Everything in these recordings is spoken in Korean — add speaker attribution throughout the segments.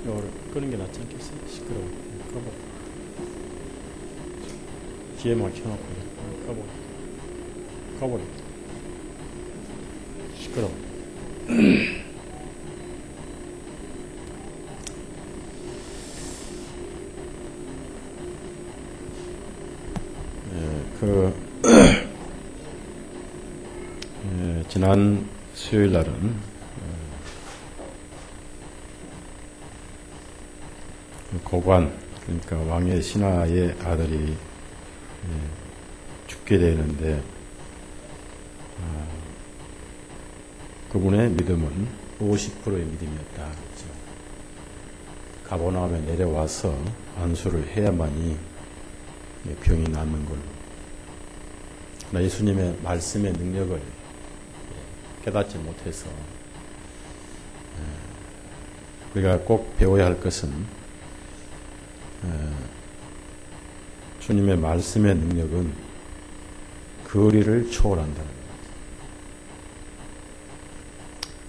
Speaker 1: 이거를 끄는 게 낫지 않겠어요? 시끄러워. 꺼버려. 뒤에만 켜놓고 꺼버려. 꺼버려. 시끄러워. 지난 수요일 날은 고관, 그러니까 왕의 신하의 아들이 죽게 되는데 그분의 믿음은 50%의 믿음이었다. 그렇죠? 가버나움에 내려와서 안수를 해야만이 병이 낫는 걸로. 그러나 예수님의 말씀의 능력을 깨닫지 못해서 우리가 꼭 배워야 할 것은 주님의 말씀의 능력은 거리를 초월한다는 것.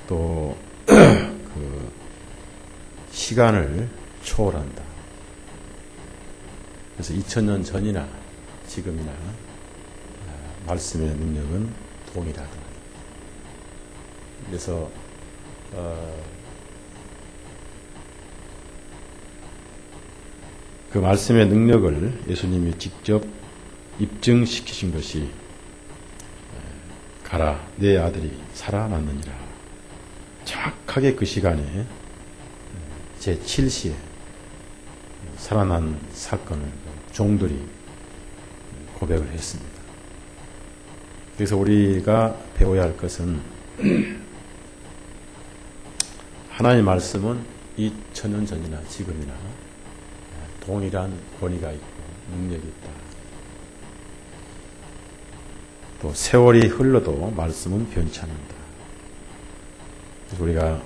Speaker 1: 또 그 시간을 초월한다. 그래서 2000년 전이나 지금이나 말씀의 능력은 동일하다. 그래서 그 말씀의 능력을 예수님이 직접 입증시키신 것이 가라 내 아들이 살아났느니라. 정확하게 그 시간에 제7시에 살아난 사건을 종들이 고백을 했습니다. 그래서 우리가 배워야 할 것은 하나님의 말씀은 2000년 전이나 지금이나 동일한 권위가 있고 능력이 있다. 또 세월이 흘러도 말씀은 변치 않는다. 그래서 우리가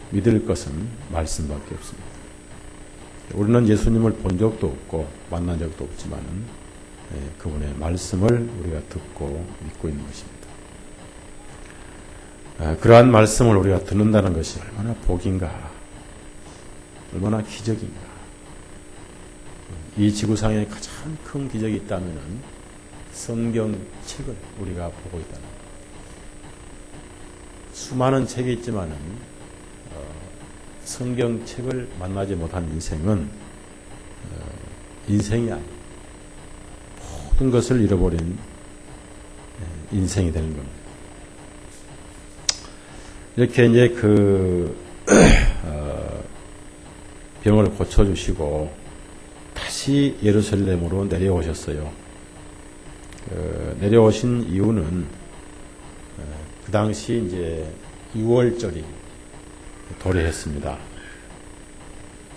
Speaker 1: 믿을 것은 말씀밖에 없습니다. 우리는 예수님을 본 적도 없고 만난 적도 없지만 그분의 말씀을 우리가 듣고 믿고 있는 것입니다. 그러한 말씀을 우리가 듣는다는 것이 얼마나 복인가, 얼마나 기적인가. 이 지구상에 가장 큰 기적이 있다면 성경책을 우리가 보고 있다는 것. 수많은 책이 있지만 성경책을 만나지 못한 인생은 인생이 아니에요. 모든 것을 잃어버린 인생이 되는 겁니다. 이렇게 이제 병을 고쳐주시고 다시 예루살렘으로 내려오셨어요. 내려오신 이유는 그 당시 이제 6월절이 도래했습니다.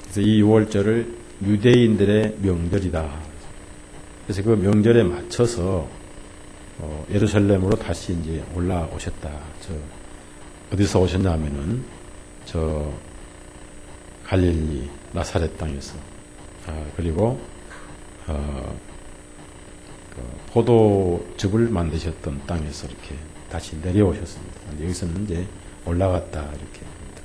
Speaker 1: 그래서 이 6월절을 유대인들의 명절이다. 그래서 그 명절에 맞춰서 예루살렘으로 다시 이제 올라오셨다. 어디서 오셨냐면은 갈릴리 나사렛 땅에서 그리고 포도즙을 만드셨던 땅에서 이렇게 다시 내려오셨습니다. 여기서는 이제 올라갔다 이렇게 합니다.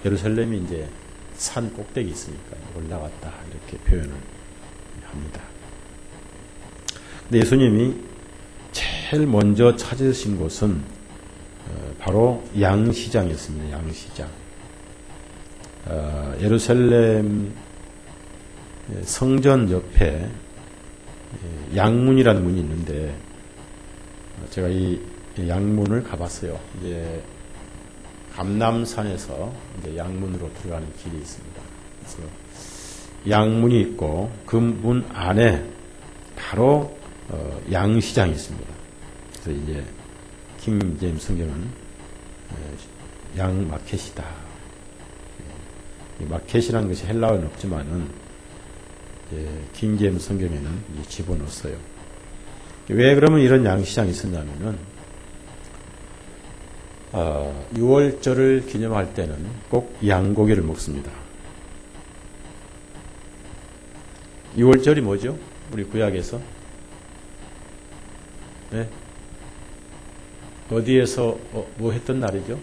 Speaker 1: 예루살렘이 이제 산 꼭대기 있으니까 올라갔다 이렇게 표현을 합니다. 근데 예수님이 제일 먼저 찾으신 곳은 바로 양시장이었습니다. 양시장. 예루살렘 성전 옆에 양문이라는 문이 있는데 제가 이 양문을 가봤어요. 이제 감람산에서 이제 양문으로 들어가는 길이 있습니다. 그래서 양문이 있고 그 문 안에 바로 양시장이 있습니다. 그래서 이제 킹 제임스 성경은 양마켓이다. 마켓이라는 것이 헬라어는 없지만은 킹 제임스 성경에는 집어넣었어요. 왜 그러면 이런 양시장이 있었냐면은 6월절을 기념할 때는 꼭 양고기를 먹습니다. 6월절이 뭐죠? 우리 구약에서 네? 어디에서 뭐 했던 날이죠?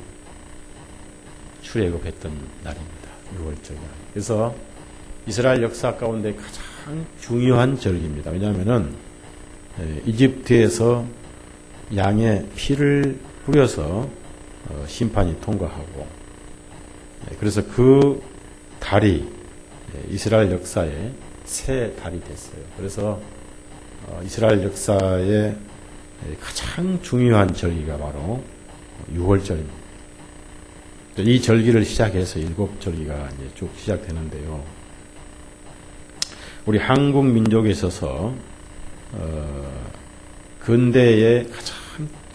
Speaker 1: 출애굽했던 날입니다. 유월절이다. 그래서 이스라엘 역사 가운데 가장 중요한 절기입니다. 왜냐하면은 이집트에서 양의 피를 뿌려서 심판이 통과하고, 그래서 그 달이 이스라엘 역사의 새 달이 됐어요. 그래서 이스라엘 역사의 가장 중요한 절기가 바로 유월절입니다. 이 절기를 시작해서 7절기가 이제 쭉 시작되는데요. 우리 한국 민족에 있어서 근대에 가장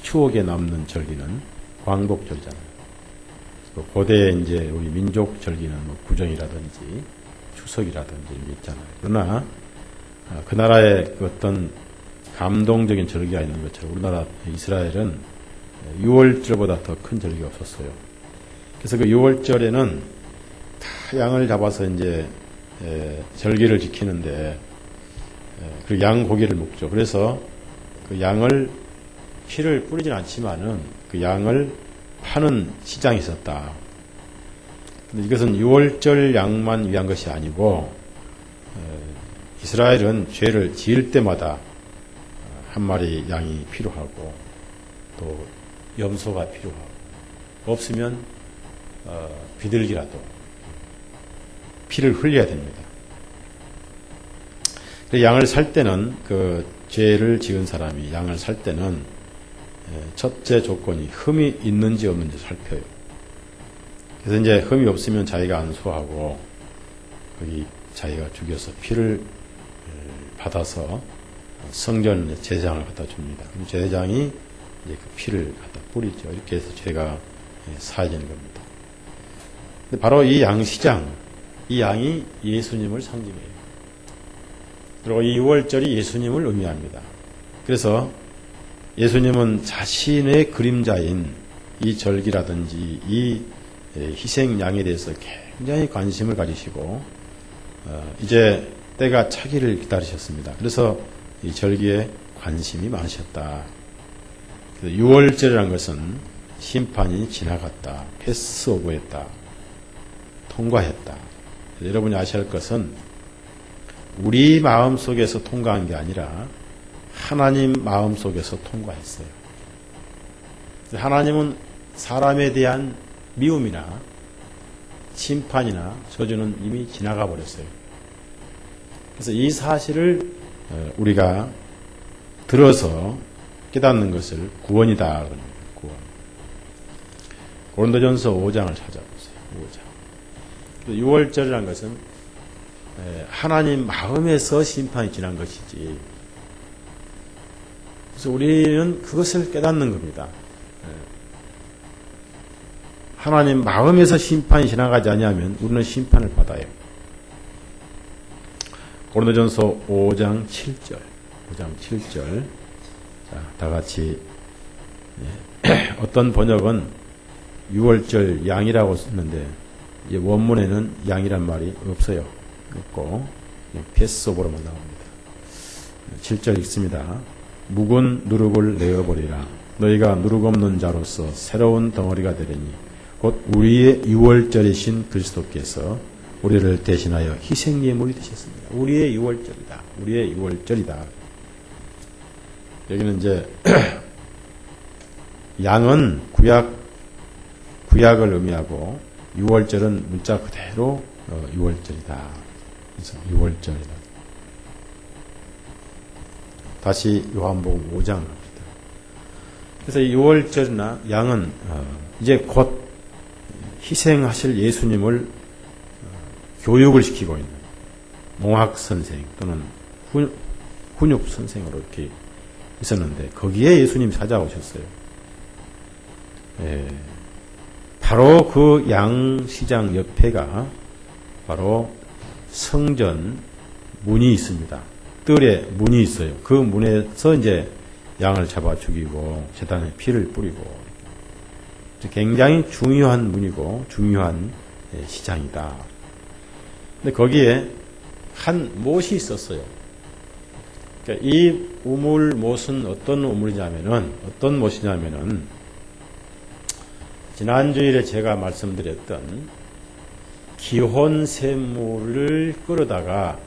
Speaker 1: 추억에 남는 절기는 광복절이잖아요. 고대 이제 우리 민족 절기는 뭐 구정이라든지 추석이라든지 이런 게 있잖아요. 그러나 그 나라의 그 어떤 감동적인 절기가 있는 것처럼 우리나라 이스라엘은 6월절보다 더 큰 절기가 없었어요. 그래서 그 6월절에는 다 양을 잡아서 이제 절기를 지키는데 그 양 고기를 먹죠. 그래서 그 양을 피를 뿌리진 않지만은 그 양을 파는 시장이 있었다. 근데 이것은 6월절 양만 위한 것이 아니고 이스라엘은 죄를 지을 때마다 한 마리 양이 필요하고 또 염소가 필요하고 없으면 비둘기라도 피를 흘려야 됩니다. 양을 살 때는 그 죄를 지은 사람이 양을 살 때는 첫째 조건이 흠이 있는지 없는지 살펴요. 그래서 이제 흠이 없으면 자기가 안수하고 거기 자기가 죽여서 피를 받아서 성전 제사장을 갖다 줍니다. 그럼 제사장이 이제 그 피를 갖다 뿌리죠. 이렇게 해서 죄가 사해지는 겁니다. 근데 바로 이 양시장, 이 양이 예수님을 상징해요. 그리고 이 6월절이 예수님을 의미합니다. 그래서 예수님은 자신의 그림자인 이 절기라든지 이 희생양에 대해서 굉장히 관심을 가지시고 이제 때가 차기를 기다리셨습니다. 그래서 이 절기에 관심이 많으셨다. 6월절이라는 것은 심판이 지나갔다. 패스오버했다. 통과했다. 여러분이 아셔야 할 것은 우리 마음속에서 통과한 게 아니라 하나님 마음속에서 통과했어요. 하나님은 사람에 대한 미움이나 심판이나 저주는 이미 지나가 버렸어요. 그래서 이 사실을 우리가 들어서 깨닫는 것을 구원이다. 구원. 고린도전서 5장을 찾아보세요. 5장. 6월절이라는 것은 하나님 마음에서 심판이 지난 것이지. 그래서 우리는 그것을 깨닫는 겁니다. 하나님 마음에서 심판이 지나가지 않으면 우리는 심판을 받아요. 고린도전서 5장 7절. 5장 7절. 자, 다 같이 어떤 번역은 6월절 양이라고 썼는데 원문에는 양이란 말이 없어요. 없고 패스오버로만 나옵니다. 7절 읽습니다. 묵은 누룩을 내어버리라. 너희가 누룩 없는 자로서 새로운 덩어리가 되리니 곧 우리의 6월절이신 그리스도께서 우리를 대신하여 희생예물이 되셨습니다. 우리의 6월절이다. 우리의 6월절이다. 여기는 이제 양은 구약을 의미하고 6월절은 문자 그대로 6월절이다. 그래서 6월절이다. 다시 요한복음 5장 갑니다. 그래서 이 6월절이나 양은 이제 곧 희생하실 예수님을 교육을 시키고 있는 농학 선생 또는 훈육 선생으로 이렇게 있었는데 거기에 예수님이 찾아오셨어요. 바로 그 양시장 옆에가 바로 성전 문이 있습니다. 뜰에 문이 있어요. 그 문에서 이제 양을 잡아 죽이고 제단에 피를 뿌리고 굉장히 중요한 문이고 중요한 시장이다. 근데 거기에 한 못이 있었어요. 그러니까 이 못은 어떤 어떤 못이냐면은 지난주일에 제가 말씀드렸던 기혼 샘물을 끌어다가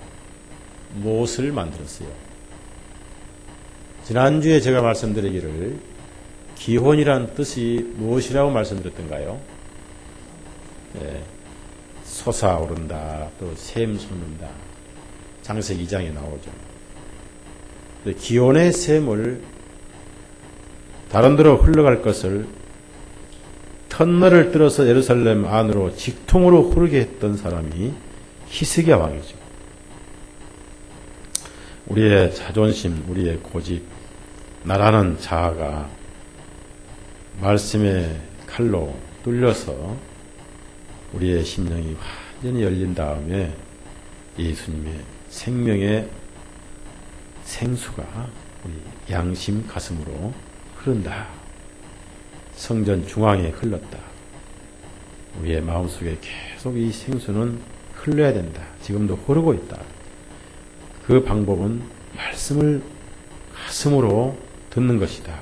Speaker 1: 못을 만들었어요. 지난주에 제가 말씀드리기를 기혼이란 뜻이 무엇이라고 말씀드렸던가요? 네, 솟아오른다, 또 샘 솟는다. 창세기 2장에 나오죠. 기혼의 샘을 다른 데로 흘러갈 것을 터널을 뚫어서 예루살렘 안으로 직통으로 흐르게 했던 사람이 히스기야 왕이죠. 우리의 자존심, 우리의 고집, 나라는 자아가 말씀의 칼로 뚫려서 우리의 심령이 완전히 열린 다음에 예수님의 생명의 생수가 우리 양심 가슴으로 흐른다. 성전 중앙에 흘렀다. 우리의 마음속에 계속 이 생수는 흘러야 된다. 지금도 흐르고 있다. 그 방법은 말씀을 가슴으로 듣는 것이다.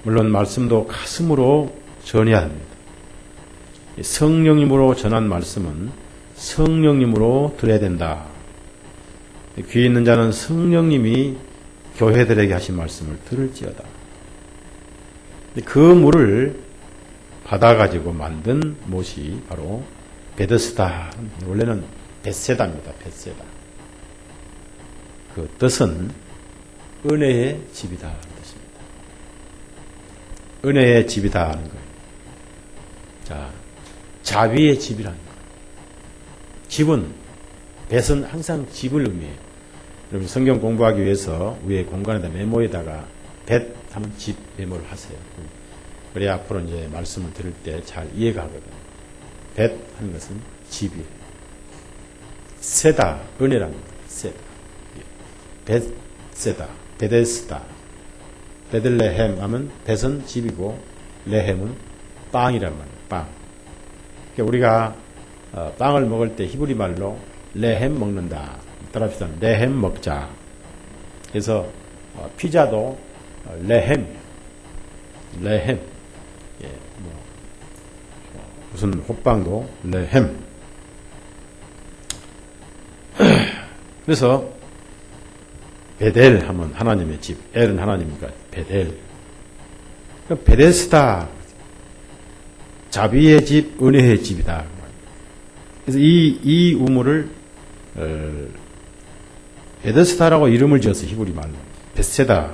Speaker 1: 물론 말씀도 가슴으로 전해야 합니다. 성령님으로 전한 말씀은 성령님으로 들어야 된다. 귀 있는 자는 성령님이 교회들에게 하신 말씀을 들을지어다. 그 물을 받아가지고 만든 못이 바로 베데스다. 원래는 벳세다입니다. 벳세다. 그 뜻은 은혜의 집이다 하는 뜻입니다. 은혜의 집이다 하는 거예요. 자, 자비의 집이라는 거예요. 집은, 벳은 항상 집을 의미해요. 여러분 성경 공부하기 위해서 위에 공간에다 메모에다가 벳 하면 집 메모를 하세요. 그래야 앞으로 이제 말씀을 들을 때 잘 이해가 하거든요. 벳 하는 것은 집이에요. 세다, 은혜랍니다. 세다. 벳세다, 베데스다. 베들레헴 하면 벳은 집이고 레헴은 빵이란 말이에요. 빵. 그러니까 우리가 빵을 먹을 때 히브리 말로 레헴 먹는다. 따라합시다. 레헴 먹자. 그래서 피자도 레헴. 레헴. 예, 무슨 호빵도 레헴. 그래서 베델 하면 하나님의 집, 엘은 하나님이니까 베델. 베데스다. 자비의 집, 은혜의 집이다. 그래서 이 우물을 베데스다라고 이름을 지었어요. 히브리 말로. 벳세다.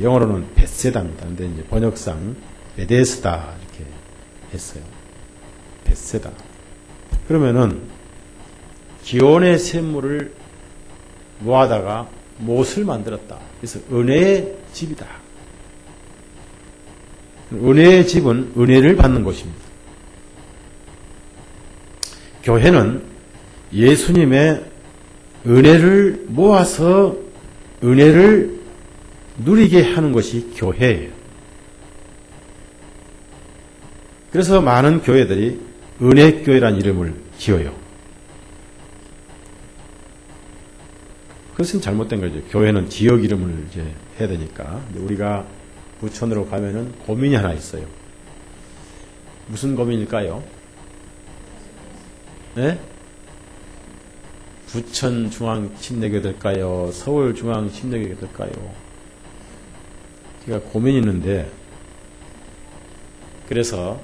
Speaker 1: 영어로는 벳세다입니다. 근데 이제 번역상 베데스다 이렇게 했어요. 벳세다. 그러면은 기온의 샘물을 모아다가 못을 만들었다. 그래서 은혜의 집이다. 은혜의 집은 은혜를 받는 곳입니다. 교회는 예수님의 은혜를 모아서 은혜를 누리게 하는 것이 교회예요. 그래서 많은 교회들이 은혜교회라는 이름을 지어요. 그것은 잘못된 거죠. 교회는 지역 이름을 이제 해야 되니까. 우리가 부천으로 가면은 고민이 하나 있어요. 무슨 고민일까요? 네? 부천중앙침례교회 될까요? 서울중앙침례교회 될까요? 제가 고민이 있는데, 그래서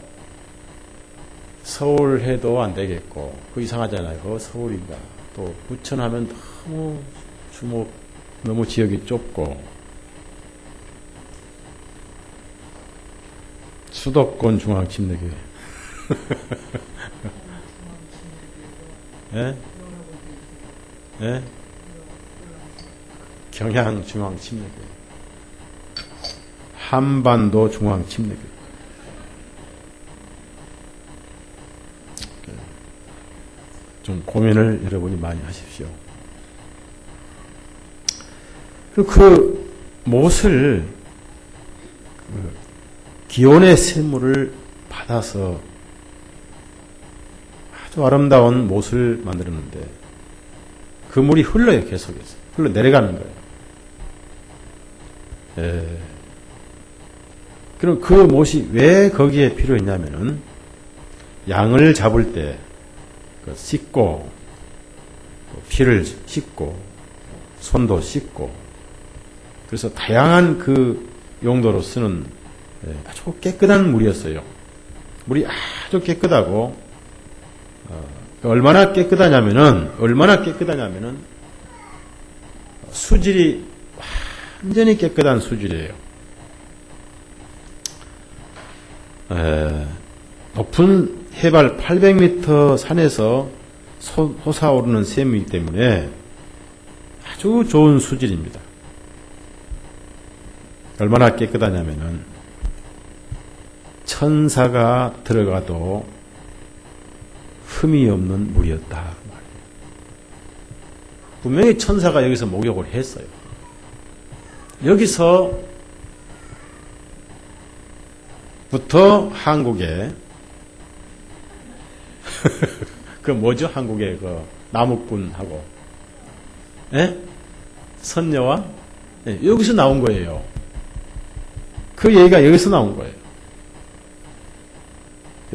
Speaker 1: 서울 해도 안 되겠고, 그 이상하잖아요. 그거 서울인가. 또 부천하면 너무 지역이 좁고, 수도권 중앙침례교회. 예? 예? 경향 중앙침례교회. 한반도 중앙침례교회. 좀 고민을 여러분이 많이 하십시오. 그 못을 기온의 샘물을 받아서 아주 아름다운 못을 만들었는데 그 물이 흘러요. 계속해서 흘러 내려가는 거예요. 그럼 그 못이 왜 거기에 필요했냐면은 양을 잡을 때 씻고 피를 씻고 손도 씻고 그래서 다양한 그 용도로 쓰는 아주 깨끗한 물이었어요. 물이 아주 깨끗하고 얼마나 깨끗하냐면은 수질이 완전히 깨끗한 수질이에요. 높은 해발 800m 산에서 솟아오르는 샘이기 때문에 아주 좋은 수질입니다. 얼마나 깨끗하냐면은 천사가 들어가도 흠이 없는 물이었다. 분명히 천사가 여기서 목욕을 했어요. 여기서부터 한국에 그 뭐죠? 한국의 그 나무꾼하고 선녀와 여기서 나온 거예요. 그 얘기가 여기서 나온 거예요.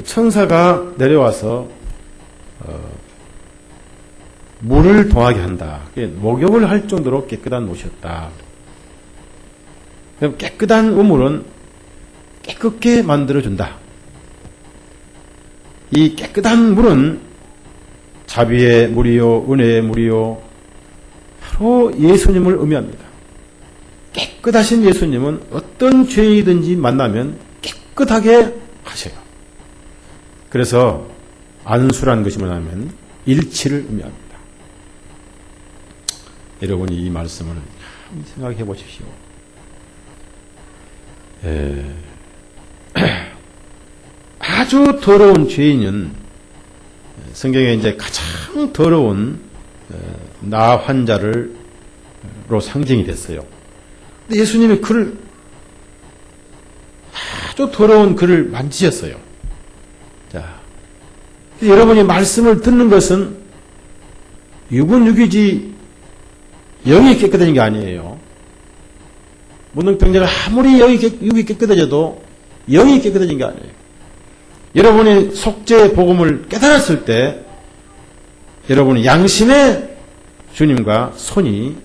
Speaker 1: 천사가 내려와서 물을 동하게 한다. 목욕을 할 정도로 깨끗한 못이었다. 그럼 깨끗한 우물은 깨끗게 만들어준다. 이 깨끗한 물은 자비의 물이요 은혜의 물이요 바로 예수님을 의미합니다. 깨끗하신 예수님은 어떤 죄이든지 만나면 깨끗하게 하셔요. 그래서 안수란 것이 뭐냐면 일치를 의미합니다. 여러분이 이 말씀을 생각해 보십시오. 아주 더러운 죄인은 성경에 이제 가장 더러운 나 환자로 상징이 됐어요. 근데 예수님이 그를 아주 더러운 그를 만지셨어요. 자, 여러분이 말씀을 듣는 것은 육은 육이지 영이 깨끗해진 게 아니에요. 문둥병자가 아무리 육이 깨끗해져도 영이 깨끗해진 게 아니에요. 여러분이 속죄의 복음을 깨달았을 때 여러분은 양심의 주님과 손이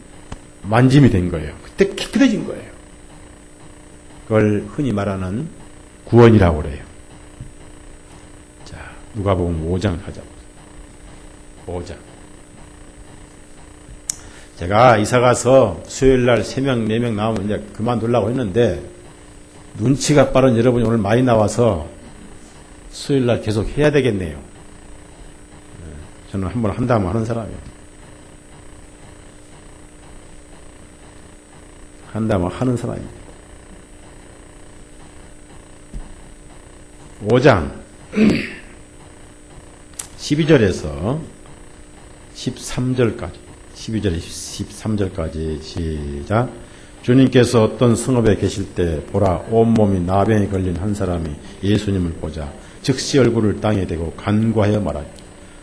Speaker 1: 만짐이 된 거예요. 그때 깨끗해진 거예요. 그걸 흔히 말하는 구원이라고 그래요. 자, 누가복음 5장 하자고. 5장. 제가 이사 가서 수요일 날 3명, 4명 나오면 이제 그만두려고 했는데 눈치가 빠른 여러분이 오늘 많이 나와서 수요일 날 계속 해야 되겠네요. 저는 한번 한다면 하는 사람이에요. 한다면 하는 사람입니다. 5장 12절에서 13절까지 12절 13절까지 시작. 주님께서 어떤 성읍에 계실 때 보라 온몸이 나병에 걸린 한 사람이 예수님을 보자 즉시 얼굴을 땅에 대고 간구하여 말하니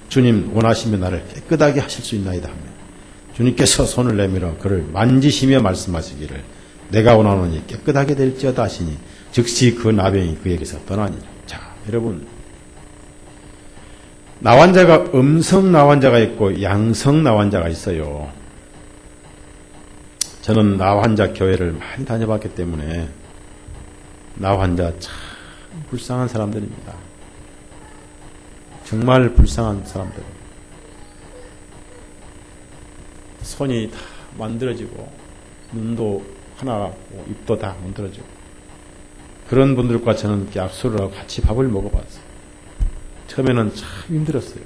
Speaker 1: 주님 원하시면 나를 깨끗하게 하실 수 있나이다 하며 주님께서 손을 내밀어 그를 만지시며 말씀하시기를 내가 원하노니 깨끗하게 될지어다 하시니 즉시 그 나병이 그에게서 떠나니라. 자, 여러분 나환자가 음성 나환자가 있고 양성 나환자가 있어요. 저는 나환자 교회를 많이 다녀봤기 때문에 나환자 참 불쌍한 사람들입니다. 정말 불쌍한 사람들. 손이 다 만들어지고 눈도 하나 입도 다 만들어지고 그런 분들과 저는 이렇게 악수를 하고 같이 밥을 먹어봤어요. 처음에는 참 힘들었어요.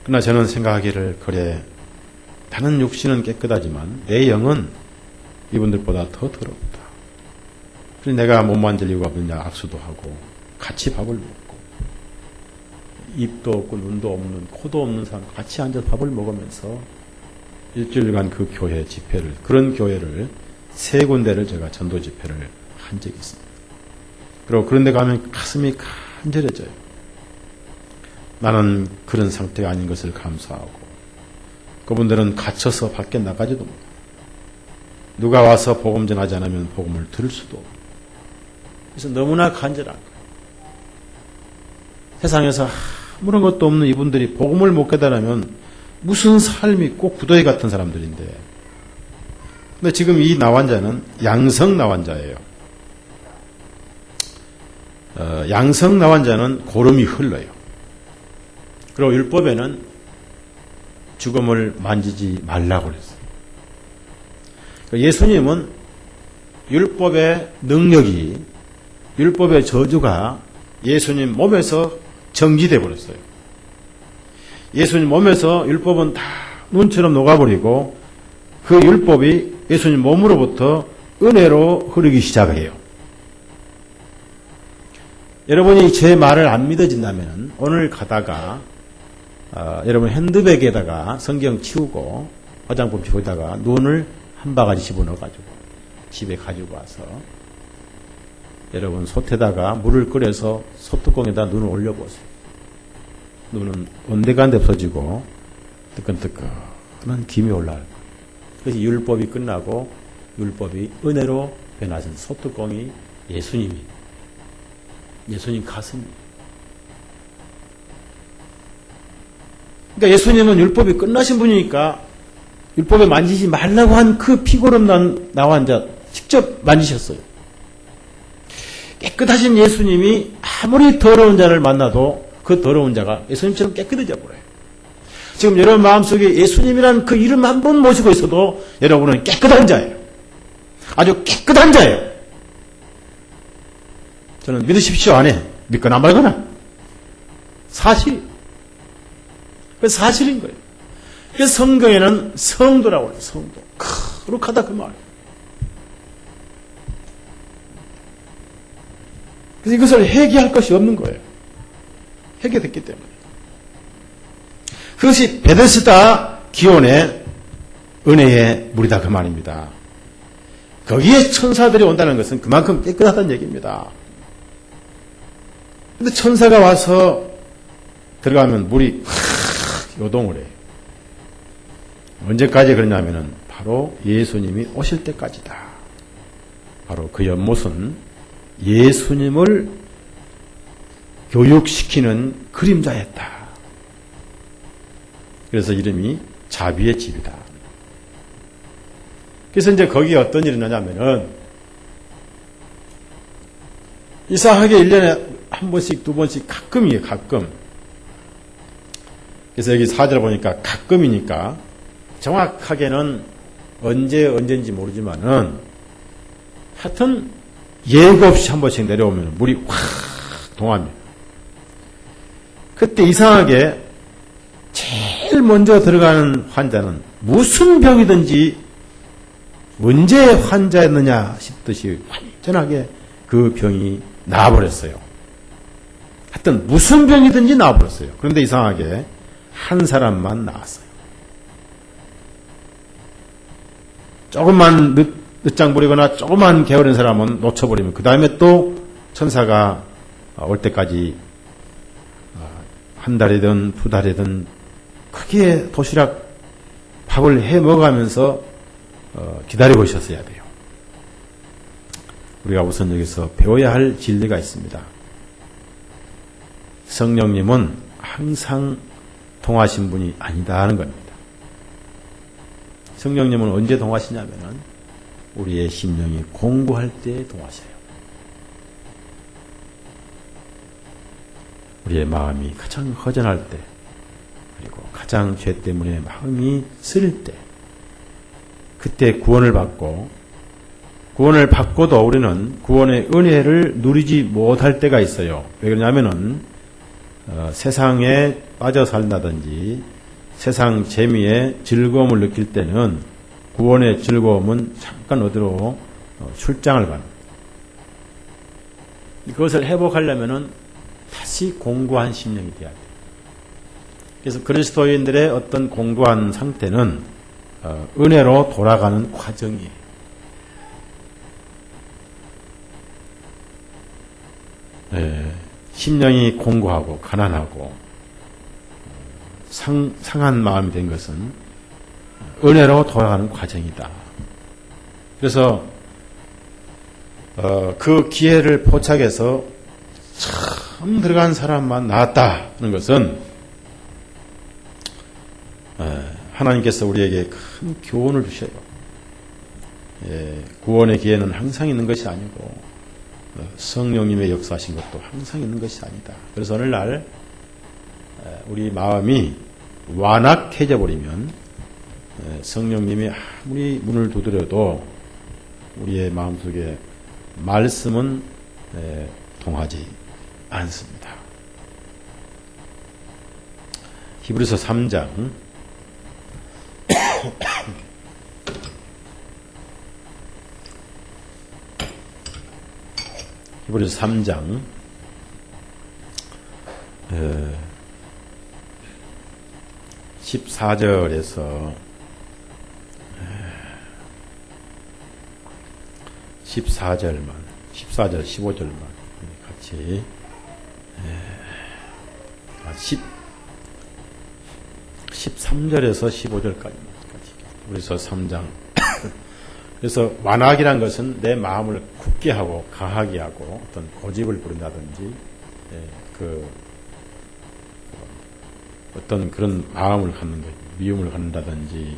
Speaker 1: 그러나 저는 생각하기를 그래 나는 육신은 깨끗하지만 내 영은 이분들보다 더 더럽다. 그래서 내가 못 만질 이유가 없느냐 악수도 하고 같이 밥을 먹고 입도 없고 눈도 없는 코도 없는 사람 같이 앉아서 밥을 먹으면서 일주일간 그 교회 집회를 그런 교회를 3군데를 제가 전도 집회를 한 적이 있습니다. 그리고 그런 데 가면 가슴이 간절해져요. 나는 그런 상태가 아닌 것을 감사하고 그분들은 갇혀서 밖에 나가지도 못해요. 누가 와서 복음 전하지 않으면 복음을 들을 수도 없고 그래서 너무나 간절한 거예요. 세상에서 아무런 것도 없는 이분들이 복음을 못 깨달으면 무슨 삶이 꼭 구더기 같은 사람들인데. 근데 지금 이 나환자는 양성 나환자예요. 양성 나환자는 고름이 흘러요. 그리고 율법에는 죽음을 만지지 말라고 그랬어요. 예수님은 율법의 능력이, 율법의 저주가 예수님 몸에서 정지돼 버렸어요. 예수님 몸에서 율법은 다 눈처럼 녹아버리고 그 율법이 예수님 몸으로부터 은혜로 흐르기 시작해요. 여러분이 제 말을 안 믿어진다면 오늘 가다가 여러분 핸드백에다가 성경 치우고 화장품 치우다가 눈을 한 바가지 집어넣어가지고 집에 가지고 와서 여러분 솥에다가 물을 끓여서 솥뚜껑에다 눈을 올려보세요. 눈은 온데간데 없어지고 뜨끈뜨끈한 김이 올라갈 거예요. 그래서 율법이 끝나고 율법이 은혜로 변하신 솥뚜껑이 예수님 가슴이에요. 그러니까 예수님은 율법이 끝나신 분이니까 율법에 만지지 말라고 한 그 피고름 난 나환자 직접 만지셨어요. 깨끗하신 예수님이 아무리 더러운 자를 만나도 그 더러운 자가 예수님처럼 깨끗해져 버려요. 지금 여러분 마음속에 예수님이라는 그 이름 한 번 모시고 있어도 여러분은 깨끗한 자예요. 아주 깨끗한 자예요. 저는 믿으십시오 안 해. 믿거나 말거나. 사실. 그 사실인 거예요. 그래서 성경에는 성도라고 해요. 성도. 거룩하다 그 말이에요. 그래서 이것을 회개할 것이 없는 거예요. 회개됐기 때문에. 그것이 베데스다 기온의 은혜의 물이다 그 말입니다. 거기에 천사들이 온다는 것은 그만큼 깨끗하다는 얘기입니다. 근데 천사가 와서 들어가면 물이 요동을 해요. 언제까지 그러냐면은 바로 예수님이 오실 때까지다. 바로 그 연못은 예수님을 교육시키는 그림자였다. 그래서 이름이 자비의 집이다. 그래서 이제 거기에 어떤 일이 일어나냐면은 이상하게 1년에 한 번씩 두 번씩 가끔이에요. 가끔. 그래서 여기 사절 보니까 가끔이니까 정확하게는 언제인지 모르지만은 하여튼 예고 없이 한 번씩 내려오면 물이 확 동합니다. 그때 이상하게 제일 먼저 들어가는 환자는 무슨 병이든지 언제 환자였느냐 싶듯이 완전하게 그 병이 나아버렸어요. 하여튼 무슨 병이든지 나아버렸어요. 그런데 이상하게 한 사람만 나았어요. 조금만 늦장 부리거나 조금만 게으른 사람은 놓쳐버리면 그 다음에 또 천사가 올 때까지 한 달이든 두 달이든 크게 도시락 밥을 해 먹어가면서 기다리고 있었어야 돼요. 우리가 우선 여기서 배워야 할 진리가 있습니다. 성령님은 항상 동하신 분이 아니다 하는 겁니다. 성령님은 언제 동하시냐면은 우리의 심령이 공고할 때 동하셔요. 우리의 마음이 가장 허전할 때, 그리고 가장 죄 때문에 마음이 쓰릴 때, 그때 구원을 받고도 우리는 구원의 은혜를 누리지 못할 때가 있어요. 왜 그러냐면은 세상에 빠져 산다든지 세상 재미에 즐거움을 느낄 때는 구원의 즐거움은 잠깐 어디로 출장을 갑니다. 그것을 회복하려면은 다시 공고한 심령이 돼야 돼요. 그래서 그리스도인들의 어떤 공고한 상태는 은혜로 돌아가는 과정이에요. 심령이 공고하고 가난하고 상한 마음이 된 것은 은혜로 돌아가는 과정이다. 그래서 그 기회를 포착해서 처음 들어간 사람만 나왔다는 것은 하나님께서 우리에게 큰 교훈을 주셔요. 구원의 기회는 항상 있는 것이 아니고 성령님의 역사하신 것도 항상 있는 것이 아니다. 그래서 어느 날 우리 마음이 완악해져 버리면 성령님이 아무리 문을 두드려도 우리의 마음속에 말씀은 통하지 않습니다. 히브리서 3장 히브리서 3장 14절에서 14절, 15절만 같이 13절에서 15절까지 그래서 3장. 그래서 완악이란 것은 내 마음을 굳게 하고 강하게 하고 어떤 고집을 부린다든지 어떤 그런 마음을 갖는 것, 미움을 갖는다든지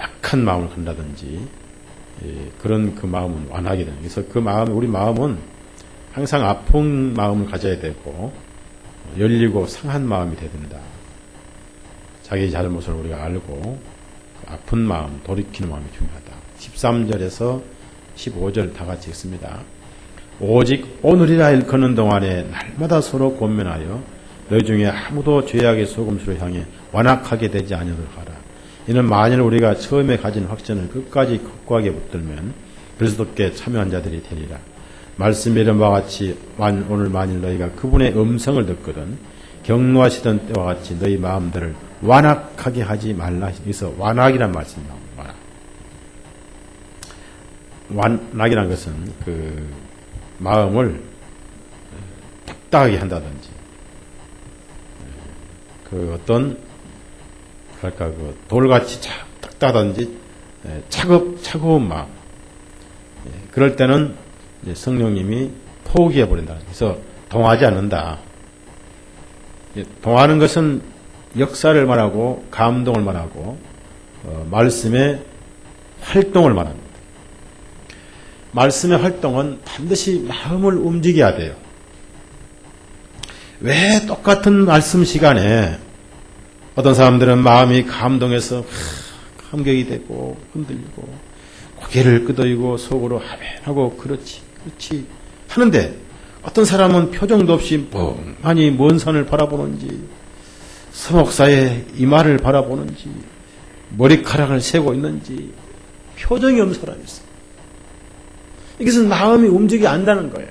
Speaker 1: 약한 마음을 갖는다든지 그런 그 마음은 완악이 되는. 그래서 그 마음, 우리 마음은 항상 아픈 마음을 가져야 되고 열리고 상한 마음이 돼야 된다. 자기 잘못을 우리가 알고 그 아픈 마음, 돌이키는 마음이 중요하다. 13절에서 15절 다 같이 읽습니다. 오직 오늘이라 일컫는 동안에 날마다 서로 권면하여 너희 중에 아무도 죄악의 속음수로 향해 완악하게 되지 아니하도록 하라. 이는 만일 우리가 처음에 가진 확신을 끝까지 굳건하게 붙들면 그리스도께 참여한 자들이 되리라. 말씀에 이른 바와 같이 오늘 만일 너희가 그분의 음성을 듣거든 경노하시던 때와 같이 너희 마음들을 완악하게 하지 말라. 여기서 완악이란 말씀이 나옵니다. 완악이란 것은 그 마음을 딱딱하게 한다든지 그 어떤 그럴까 그 돌같이 딱딱하든지 차가운 마음. 그럴 때는 성령님이 포기해 버린다. 그래서 동하지 않는다. 동하는 것은 역사를 말하고 감동을 말하고 말씀의 활동을 말합니다. 말씀의 활동은 반드시 마음을 움직여야 돼요. 왜 똑같은 말씀 시간에 어떤 사람들은 마음이 감동해서 감격이 되고 흔들리고 고개를 끄덕이고 속으로 하고 그렇지 하는데 어떤 사람은 표정도 없이 멍하니 먼 산을 바라보는지 서목사의 이마를 바라보는지 머리카락을 세고 있는지 표정이 없는 사람이 있어요. 이것은 마음이 움직이 안다는 거예요.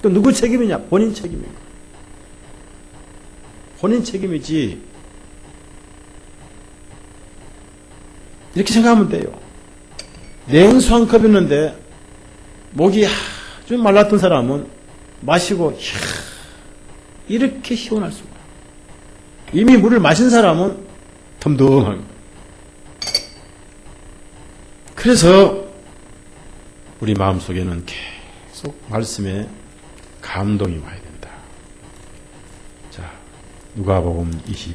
Speaker 1: 또 누구 책임이냐? 본인 책임이고. 본인 책임이지. 이렇게 생각하면 돼요. 냉수 한 컵 있는데 목이 아주 말랐던 사람은 마시고 이렇게 시원할 수가. 이미 물을 마신 사람은 덤덤한 거예요. 그래서 우리 마음속에는 계속 말씀에 감동이 와야 된다. 자, 누가복음 24장.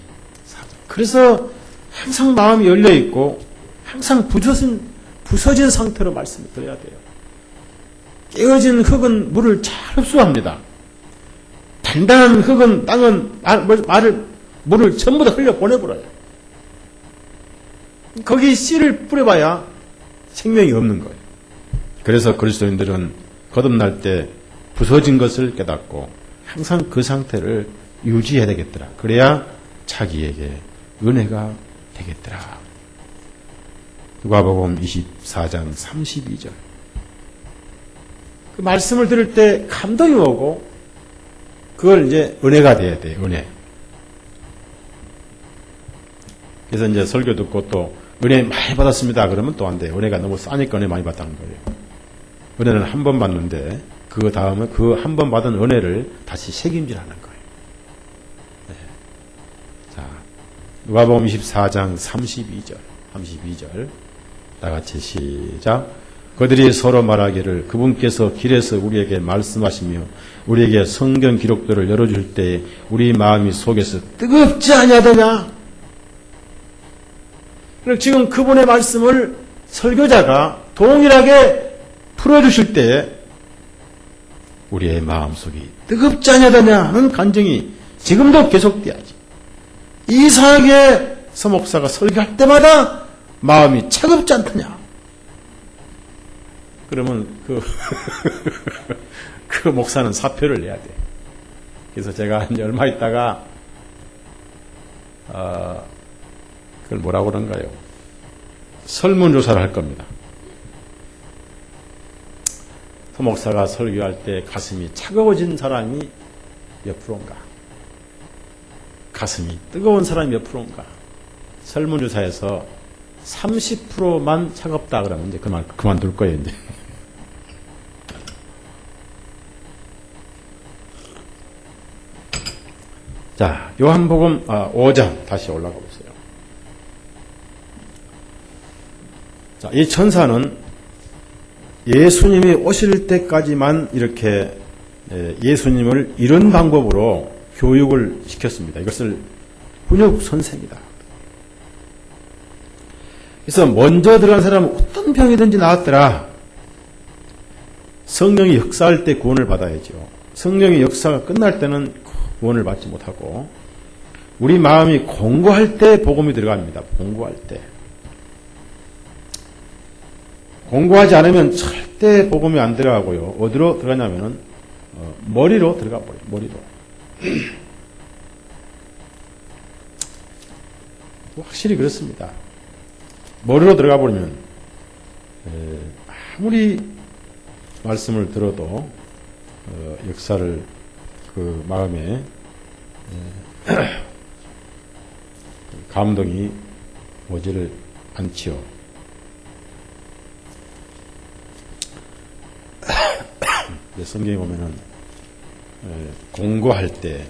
Speaker 1: 그래서 항상 마음이 열려 있고 항상 부서진 상태로 말씀을 들어야 돼요. 깨어진 흙은 물을 잘 흡수합니다. 단단한 흙은 땅은 물을 전부 다 흘려 보내버려요. 거기 씨를 뿌려봐야 생명이 없는 거예요. 그래서 그리스도인들은 거듭날 때 부서진 것을 깨닫고 항상 그 상태를 유지해야 되겠더라. 그래야 자기에게 은혜가 되겠더라. 누가복음 24장 32절. 그 말씀을 들을 때 감동이 오고 그걸 이제 은혜가 돼야 돼요. 은혜. 그래서 이제 설교 듣고 또 은혜 많이 받았습니다. 그러면 또 안 돼요. 은혜가 너무 싸니까 은혜 많이 받았는 거예요. 은혜는 한 번 받는데 그 다음에 그 한 번 받은 은혜를 다시 책임지라는 거예요. 네. 자, 누가복음 24장 32절 다 같이 시작. 그들이 서로 말하기를 그분께서 길에서 우리에게 말씀하시며 우리에게 성경 기록들을 열어줄 때 우리 마음이 속에서 뜨겁지 아니하더냐. 지금 그분의 말씀을 설교자가 동일하게 풀어주실 때 우리의 마음속이 뜨겁지 아니하더냐 하는 감정이 지금도 계속돼야지. 이상하게 서목사가 설교할 때마다 마음이 차갑지 않더냐. 그러면 그 목사는 사표를 내야 돼. 그래서 제가 한 얼마 있다가 그걸 뭐라고 그런가요? 설문조사를 할 겁니다. 서 목사가 설교할 때 가슴이 차가워진 사람이 몇 프로인가? 가슴이 뜨거운 사람이 몇 프로인가? 설문조사에서 30%만 차갑다 그러면 이제 그만둘 거예요, 이제. 자, 요한복음 5장 다시 올라가 보세요. 자, 이 천사는 예수님이 오실 때까지만 이렇게 예수님을 이런 방법으로 교육을 시켰습니다. 이것을 훈육 선생이다. 그래서 먼저 들어간 사람은 어떤 병이든지 나았더라. 성령이 역사할 때 구원을 받아야죠. 성령의 역사가 끝날 때는 구원을 받지 못하고 우리 마음이 공고할 때 복음이 들어갑니다. 공고할 때. 공고하지 않으면 절대 복음이 안 들어가고요. 어디로 들어가냐면은 머리로 들어가 버려요. 머리로. 확실히 그렇습니다. 머리로 들어가 버리면 아무리 말씀을 들어도 역사를 그 마음에 감동이 오지를 않지요. 성경에 보면은 공고할 때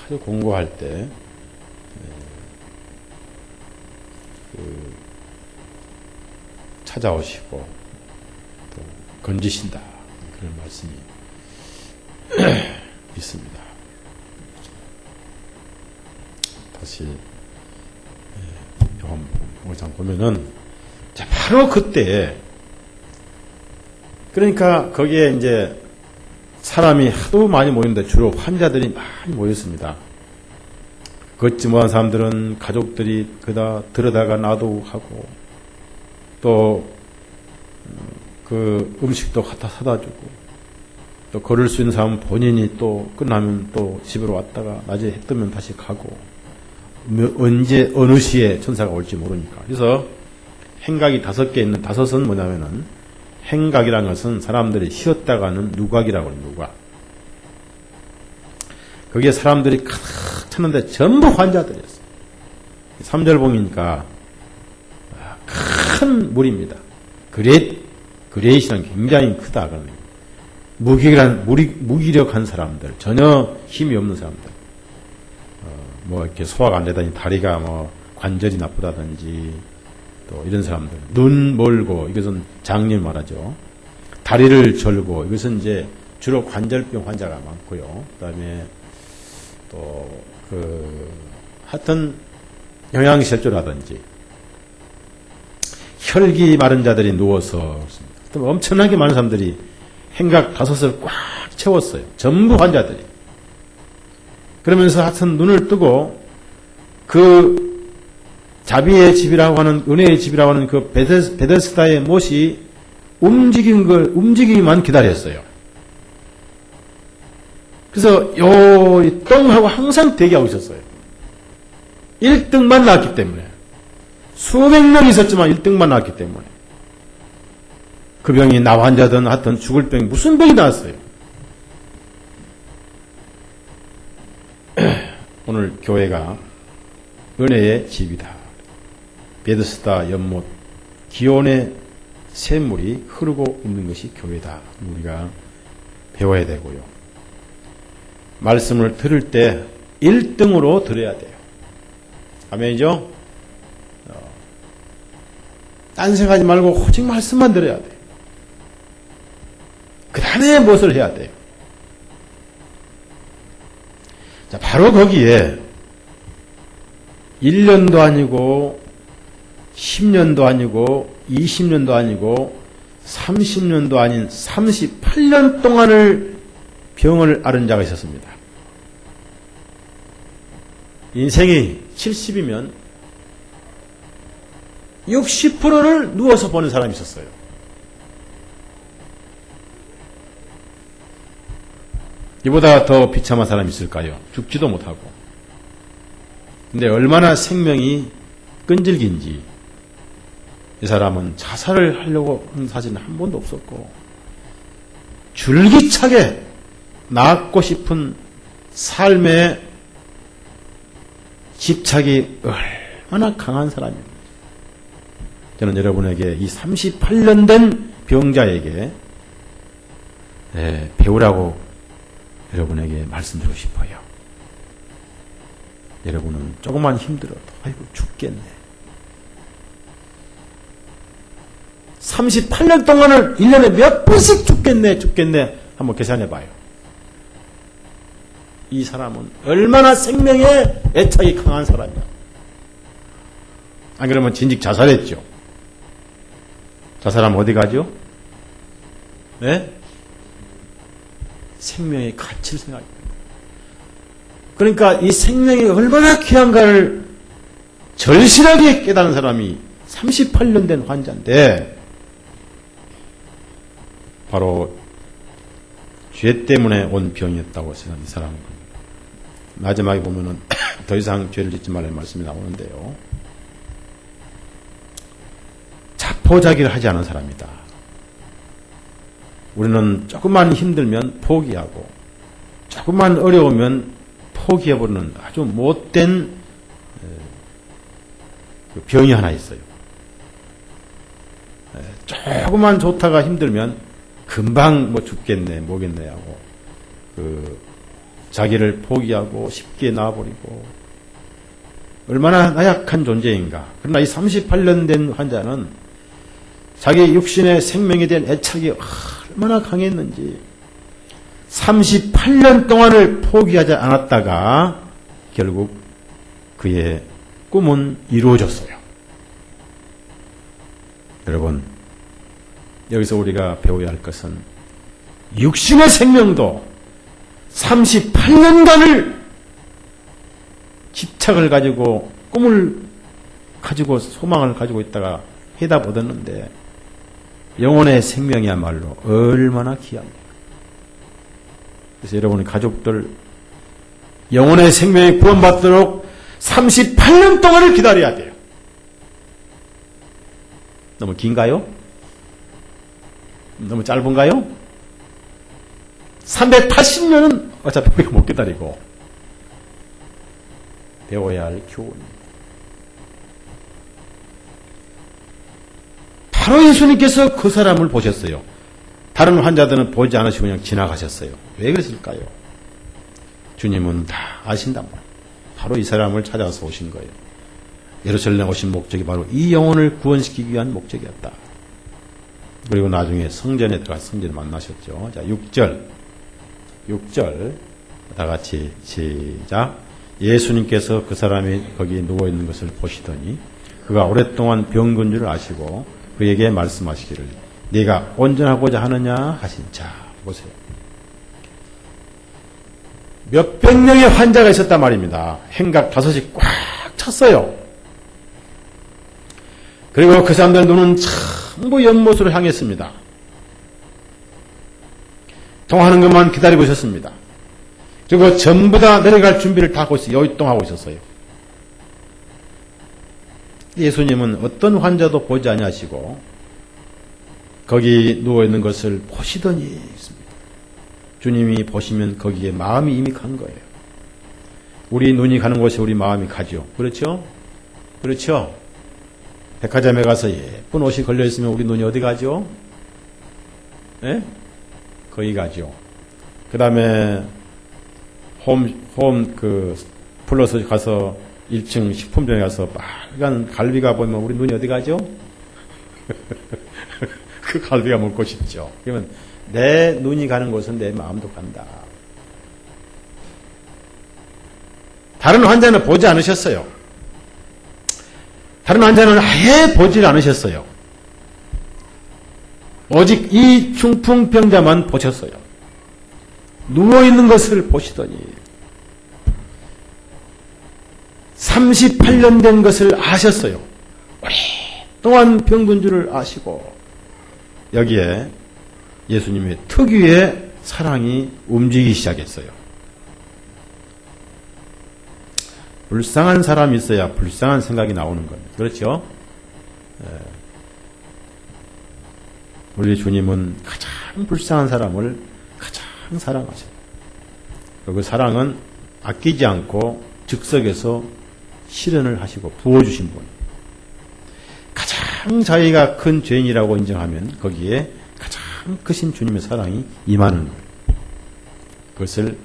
Speaker 1: 아주 공고할 때 찾아오시고 또 건지신다 그런 말씀이 있습니다. 다시 요한복음 5장 보면은 자 바로 그때 그러니까 거기에 이제 사람이 하도 많이 모였는데 주로 환자들이 많이 모였습니다. 걷지 못한 사람들은 가족들이 그다 들여다가 놔두고 하고 또 그 음식도 갖다 사다 주고 또 걸을 수 있는 사람은 본인이 또 끝나면 또 집으로 왔다가 낮에 해 뜨면 다시 가고 언제 어느 시에 천사가 올지 모르니까. 그래서 행각이 5개 있는 5은 뭐냐면은 행각이라는 것은 사람들이 쉬었다가는 누각이라고 해요. 누각. 거기에 사람들이 가득 찼는데 전부 환자들이었어요. 3절 보니까 큰 물입니다. 그레이시는 굉장히 크다. 무기력한 사람들, 전혀 힘이 없는 사람들, 뭐 이렇게 소화가 안 되다니 다리가 뭐 관절이 나쁘다든지 또 이런 사람들, 눈 멀고 이것은 장님 말하죠. 다리를 절고 이것은 이제 주로 관절병 환자가 많고요. 그다음에 또 하여튼 영양실조라든지 혈기 마른 자들이 누워서 또 엄청나게 많은 사람들이 행각 5을 꽉 채웠어요. 전부 환자들이. 그러면서 하여튼 눈을 뜨고 그 자비의 집이라고 하는 은혜의 집이라고 하는 그 베데스다의 못이 움직이기만 기다렸어요. 그래서 요 똥하고 항상 대기하고 있었어요. 1등만 나왔기 때문에. 수백 명이 있었지만 1등만 나왔기 때문에. 그 병이 나 환자든 하여튼 죽을 병이 무슨 병이 나왔어요. 오늘 교회가 은혜의 집이다. 베데스다 연못 기온의 샘물이 흐르고 있는 것이 교회다. 우리가 배워야 되고요. 말씀을 들을 때 1등으로 들어야 돼요. 아멘이죠? 딴 생각하지 말고 오직 말씀만 들어야 돼. 그 다음에 무엇을 해야 돼요? 자, 바로 거기에 1년도 아니고 10년도 아니고 20년도 아니고 30년도 아닌 38년 동안을 병을 앓은 자가 있었습니다. 인생이 70이면 60%를 누워서 보는 사람이 있었어요. 이보다 더 비참한 사람이 있을까요? 죽지도 못하고. 근데 얼마나 생명이 끈질긴지 이 사람은 자살을 하려고 한 사진은 한 번도 없었고 줄기차게 낳고 싶은 삶의 집착이 얼마나 강한 사람입니다. 저는 여러분에게 이 38년 된 병자에게 배우라고 여러분에게 말씀드리고 싶어요. 여러분은 조금만 힘들어도 아이고 죽겠네. 38년 동안을 1년에 몇 번씩 죽겠네 한번 계산해 봐요. 이 사람은 얼마나 생명에 애착이 강한 사람이야. 안 그러면 진즉 자살했죠. 자살하면 어디 가죠? 네? 생명의 가치를 생각합니다. 그러니까 이 생명이 얼마나 귀한가를 절실하게 깨달은 사람이 38년 된 환자인데 바로 죄 때문에 온 병이었다고 생각하는 이 사람은 마지막에 보면은 더 이상 죄를 짓지 말라는 말씀이 나오는데요. 자포자기를 하지 않은 사람이다. 우리는 조금만 힘들면 포기하고 조금만 어려우면 포기해버리는 아주 못된 병이 하나 있어요. 조금만 좋다가 힘들면 금방 뭐 죽겠네 뭐겠네 하고 자기를 포기하고 쉽게 놔버리고 얼마나 나약한 존재인가. 그러나 이 38년 된 환자는 자기 육신의 생명에 대한 애착이 얼마나 강했는지 38년 동안을 포기하지 않았다가 결국 그의 꿈은 이루어졌어요. 여러분, 여기서 우리가 배워야 할 것은 육신의 생명도 38년간을 집착을 가지고 꿈을 가지고 소망을 가지고 있다가 해답 얻었는데 영혼의 생명이야말로 얼마나 귀합니까? 그래서 여러분의 가족들 영혼의 생명이 구원받도록 38년 동안을 기다려야 돼요. 너무 긴가요? 너무 짧은가요? 380년은 어차피 우리가 못 기다리고 배워야 할 교훈입니다. 바로 예수님께서 그 사람을 보셨어요. 다른 환자들은 보지 않으시고 그냥 지나가셨어요. 왜 그랬을까요? 주님은 다 아신단 말이에요. 바로 이 사람을 찾아서 오신 거예요. 예루살렘 오신 목적이 바로 이 영혼을 구원시키기 위한 목적이었다. 그리고 나중에 성전에 들어가서 성전을 만나셨죠. 자, 6절 다 같이 시작. 예수님께서 그 사람이 거기 누워있는 것을 보시더니 그가 오랫동안 병든 줄 아시고 그에게 말씀하시기를 네가 온전하고자 하느냐 하신. 자, 보세요. 몇백 명의 환자가 있었단 말입니다. 행각 5이 꽉 찼어요. 그리고 그 사람들 눈은 전부 연못으로 향했습니다. 통하는 것만 기다리고 있었습니다. 그리고 전부 다 내려갈 준비를 다 하고 있어요. 요이동하고 있었어요. 예수님은 어떤 환자도 보지 아니하시고 거기 누워있는 것을 보시더니 있습니다. 주님이 보시면 거기에 마음이 이미 간 거예요. 우리 눈이 가는 곳에 우리 마음이 가죠. 그렇죠? 그렇죠? 백화점에 가서 예쁜 옷이 걸려있으면 우리 눈이 어디 가죠? 예? 거기 가죠. 그 다음에 플러스 가서 1층 식품점에 가서 빨간 갈비가 보이면 우리 눈이 어디 가죠? 그 갈비가 먹고 싶죠. 그러면 내 눈이 가는 곳은 내 마음도 간다. 다른 환자는 보지 않으셨어요. 다른 환자는 아예 보질 않으셨어요. 오직 이 중풍병자만 보셨어요. 누워있는 것을 보시더니 38년 된 것을 아셨어요. 오랫동안 병든 줄을 아시고 여기에 예수님의 특유의 사랑이 움직이기 시작했어요. 불쌍한 사람이 있어야 불쌍한 생각이 나오는 겁니다. 그렇죠? 우리 주님은 가장 불쌍한 사람을 가장 사랑하셔요. 그 사랑은 아끼지 않고 즉석에서 실현을 하시고 부어주신 분. 가장 자기가 큰 죄인이라고 인정하면 거기에 가장 크신 주님의 사랑이 임하는 거예요. 그것을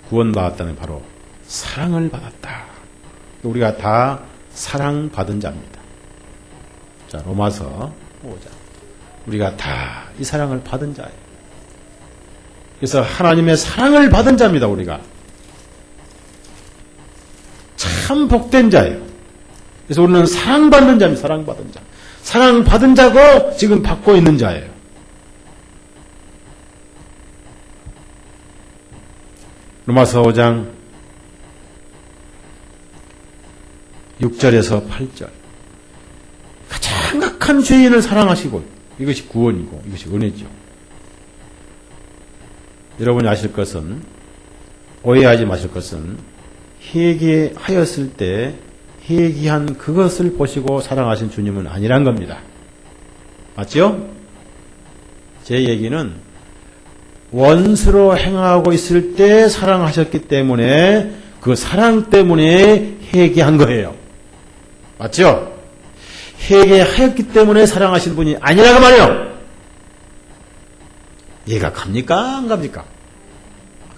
Speaker 1: 구원받았다는 바로 사랑을 받았다. 우리가 다 사랑받은 자입니다. 자, 로마서 5장. 우리가 다 이 사랑을 받은 자예요. 그래서 하나님의 사랑을 받은 자입니다, 우리가. 참 복된 자예요. 그래서 우리는 사랑받는 자입니다, 사랑받은 자. 사랑받은 자고 지금 받고 있는 자예요. 로마서 5장 6절에서 8절. 가장 악한 죄인을 사랑하시고 이것이 구원이고 이것이 은혜죠. 여러분이 아실 것은 오해하지 마실 것은 회개하였을 때 회개한 그것을 보시고 사랑하신 주님은 아니란 겁니다. 맞죠? 제 얘기는 원수로 행하고 있을 때 사랑하셨기 때문에 그 사랑 때문에 회개한 거예요. 맞죠? 회개하였기 때문에 사랑하신 분이 아니라고 말이에요. 이해가 갑니까? 안 갑니까?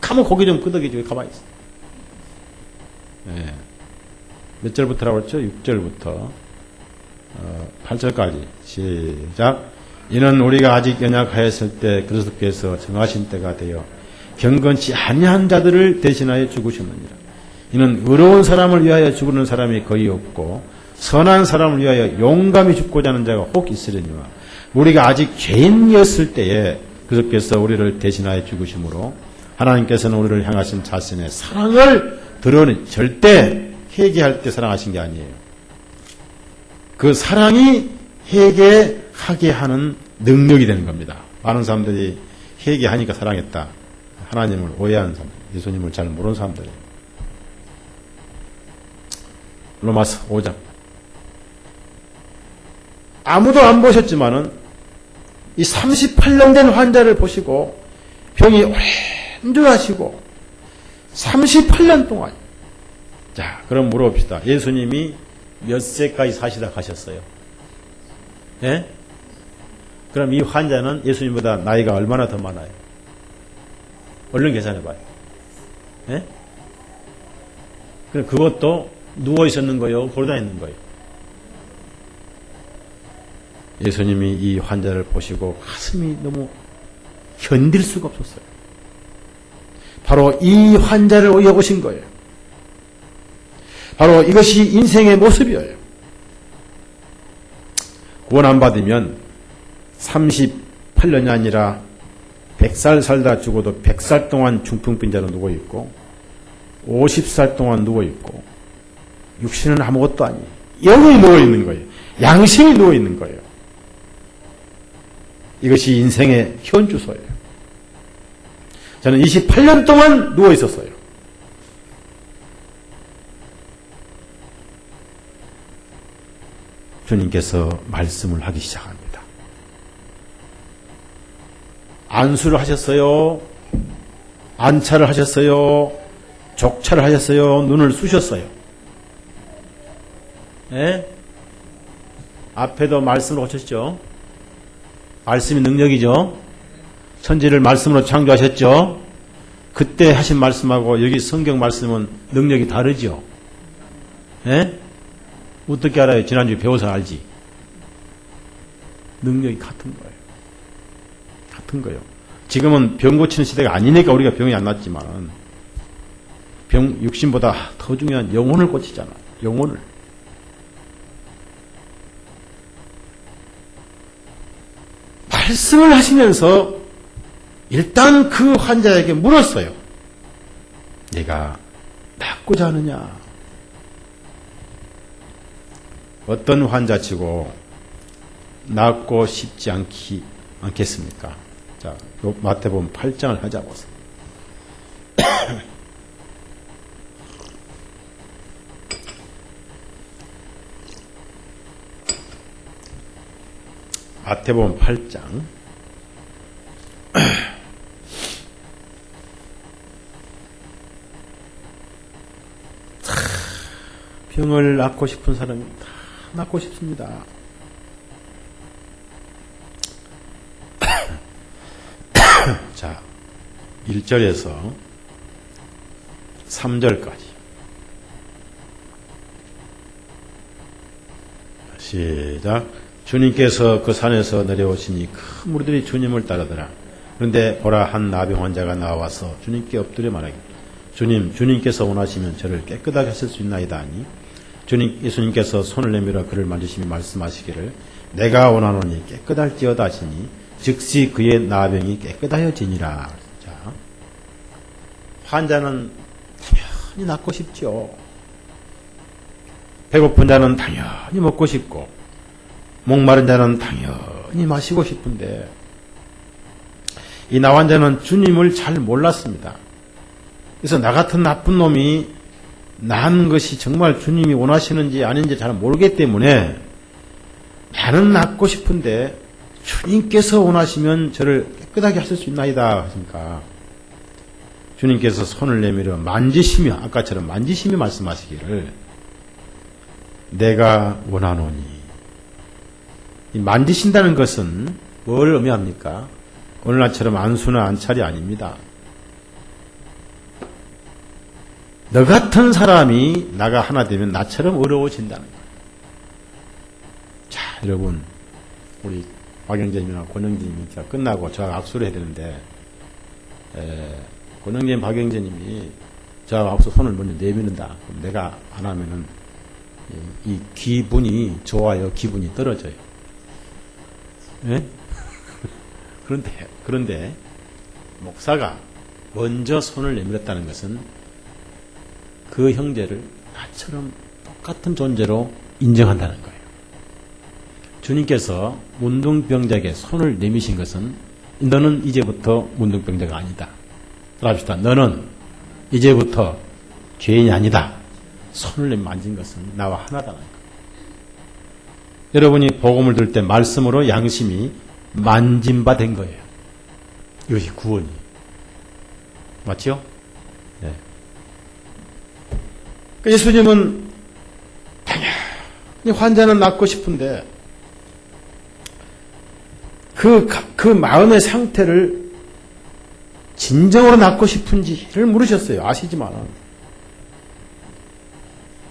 Speaker 1: 가면 고개 좀 끄덕이죠. 가만히 있어. 네. 몇 절부터라고 했죠? 6절부터 8절까지 시작. 이는 우리가 아직 연약하였을 때 그리스도께서 정하신 때가 되어 경건치 아니한 자들을 대신하여 죽으셨느니라. 이는 의로운 사람을 위하여 죽는 사람이 거의 없고 선한 사람을 위하여 용감히 죽고자 하는 자가 혹 있으려니와 우리가 아직 죄인이었을 때에 그리스도께서 우리를 대신하여 죽으심으로 하나님께서는 우리를 향하신 자신의 사랑을 드러내 절대 회개할 때 사랑하신 게 아니에요. 그 사랑이 회개하게 하는 능력이 되는 겁니다. 많은 사람들이 회개하니까 사랑했다. 하나님을 오해하는 사람, 예수님을 잘 모르는 사람들이에요. 로마서 5장. 아무도 안 보셨지만은 이 38년 된 환자를 보시고 병이 오랜주하시고 38년 동안. 자, 그럼 물어봅시다. 예수님이 몇 세까지 사시다 가셨어요? 예? 그럼 이 환자는 예수님보다 나이가 얼마나 더 많아요? 얼른 계산해봐요. 예? 그럼 그것도 누워 있었는 거예요? 걸어다 있는 거예요? 예수님이 이 환자를 보시고 가슴이 너무 견딜 수가 없었어요. 바로 이 환자를 위해 오신 거예요. 바로 이것이 인생의 모습이에요. 구원 안 받으면 38년이 아니라 100살 살다 죽어도 100살 동안 중풍병자로 누워있고 50살 동안 누워있고 육신은 아무것도 아니에요. 영이 누워있는 거예요. 양심이 누워있는 거예요. 이것이 인생의 현주소예요. 저는 28년 동안 누워있었어요. 주님께서 말씀을 하기 시작합니다. 안수를 하셨어요. 안차를 하셨어요. 족차를 하셨어요. 눈을 쑤셨어요. 예? 앞에도 말씀을 하셨죠. 말씀이 능력이죠. 천지를 말씀으로 창조하셨죠. 그때 하신 말씀하고 여기 성경 말씀은 능력이 다르죠. 예? 어떻게 알아요? 지난주에 배워서 알지. 능력이 같은 거예요. 같은 거예요. 지금은 병 고치는 시대가 아니니까 우리가 병이 안 낫지만 육신보다 더 중요한 영혼을 고치잖아. 영혼을. 말씀을 하시면서 일단 그 환자에게 물었어요. 네가 낫고자 하느냐? 어떤 환자치고 낫고 싶지 않겠습니까? 자, 마태복음 8장을 하자 보세요. 마태복음 8장 병을 낫고 싶은 사람이 다 낫고 싶습니다. 자, 1절에서 3절까지 시작. 주님께서 그 산에서 내려오시니 큰 무리들이 주님을 따르더라. 그런데 보라, 한 나병 환자가 나와서 주님께 엎드려 말하기를, 주님, 주님께서 원하시면 저를 깨끗하게 하실 수 있나이다 하니 예수님께서 손을 내밀어 그를 만지시며 말씀하시기를, 내가 원하노니 깨끗할지어다 하시니 즉시 그의 나병이 깨끗하여지니라. 자, 환자는 당연히 낫고 싶죠. 배고픈 자는 당연히 먹고 싶고, 목마른 자는 당연히 마시고 싶은데, 이 나환자는 주님을 잘 몰랐습니다. 그래서 나 같은 나쁜 놈이 난 것이 정말 주님이 원하시는지 아닌지 잘 모르기 때문에, 나는 낫고 싶은데 주님께서 원하시면 저를 깨끗하게 하실 수 있나이다 하시니까 주님께서 손을 내밀어 만지시며, 아까처럼 만지시며 말씀하시기를, 내가 원하노니. 이 만지신다는 것은 뭘 의미합니까? 오늘날처럼 안수나 안찰이 아닙니다. 너 같은 사람이 나가 하나 되면 나처럼 어려워진다는 거예요. 자, 여러분, 우리 박영재님이나 권영재님이 끝나고 저하고 악수를 해야 되는데, 권영재님, 박영재님이 저하고 악수 손을 먼저 내미는다. 그럼 내가 안 하면은 이 기분이 좋아요, 기분이 떨어져요. 예? 그런데 목사가 먼저 손을 내밀었다는 것은 그 형제를 나처럼 똑같은 존재로 인정한다는 거예요. 주님께서 문둥병자에게 손을 내미신 것은, 너는 이제부터 문둥병자가 아니다. 따라합시다. 너는 이제부터 죄인이 아니다. 손을 만진 것은 나와 하나다는 거예요. 여러분이 복음을 들을 때 말씀으로 양심이 만짐받은 거예요. 이것이 구원이. 맞죠? 네. 예수님은 당연히 환자는 낫고 싶은데 그 마음의 상태를 진정으로 낫고 싶은지를 물으셨어요. 아시지만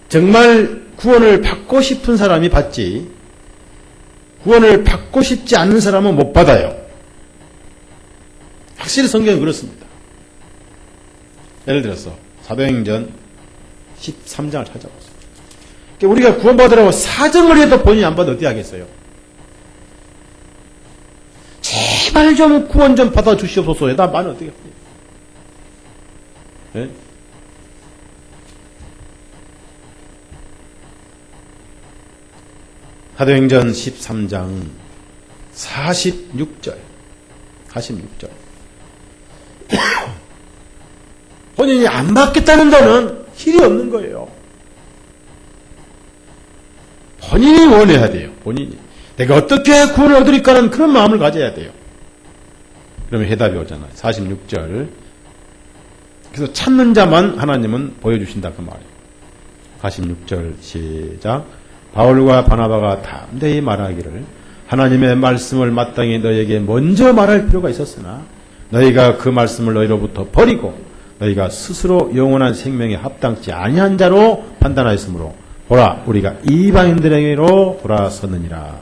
Speaker 1: 정말 구원을 받고 싶은 사람이 받지, 구원을 받고 싶지 않는 사람은 못 받아요. 확실히 성경은 그렇습니다. 예를 들어서 사도행전 13장을 찾아보세요. 우리가 구원받으라고 사정을 해도 본인이 안 받아 어떻게 하겠어요? 제발 좀 구원 좀 받아 주시옵소서. 나 말은 어떻게 해요? 네? 사도행전 13장 46절. 본인이 안 받겠다는 자는 길이 없는 거예요. 본인이 원해야 돼요. 본인이. 내가 어떻게 구원을 얻으리까는 그런 마음을 가져야 돼요. 그러면 해답이 오잖아요. 46절. 그래서 찾는 자만 하나님은 보여주신다 그 말이에요. 46절 시작. 바울과 바나바가 담대히 말하기를, 하나님의 말씀을 마땅히 너에게 먼저 말할 필요가 있었으나 너희가 그 말씀을 너희로부터 버리고 너희가 스스로 영원한 생명에 합당치 아니한 자로 판단하였으므로 보라, 우리가 이방인들에게로 돌아섰느니라.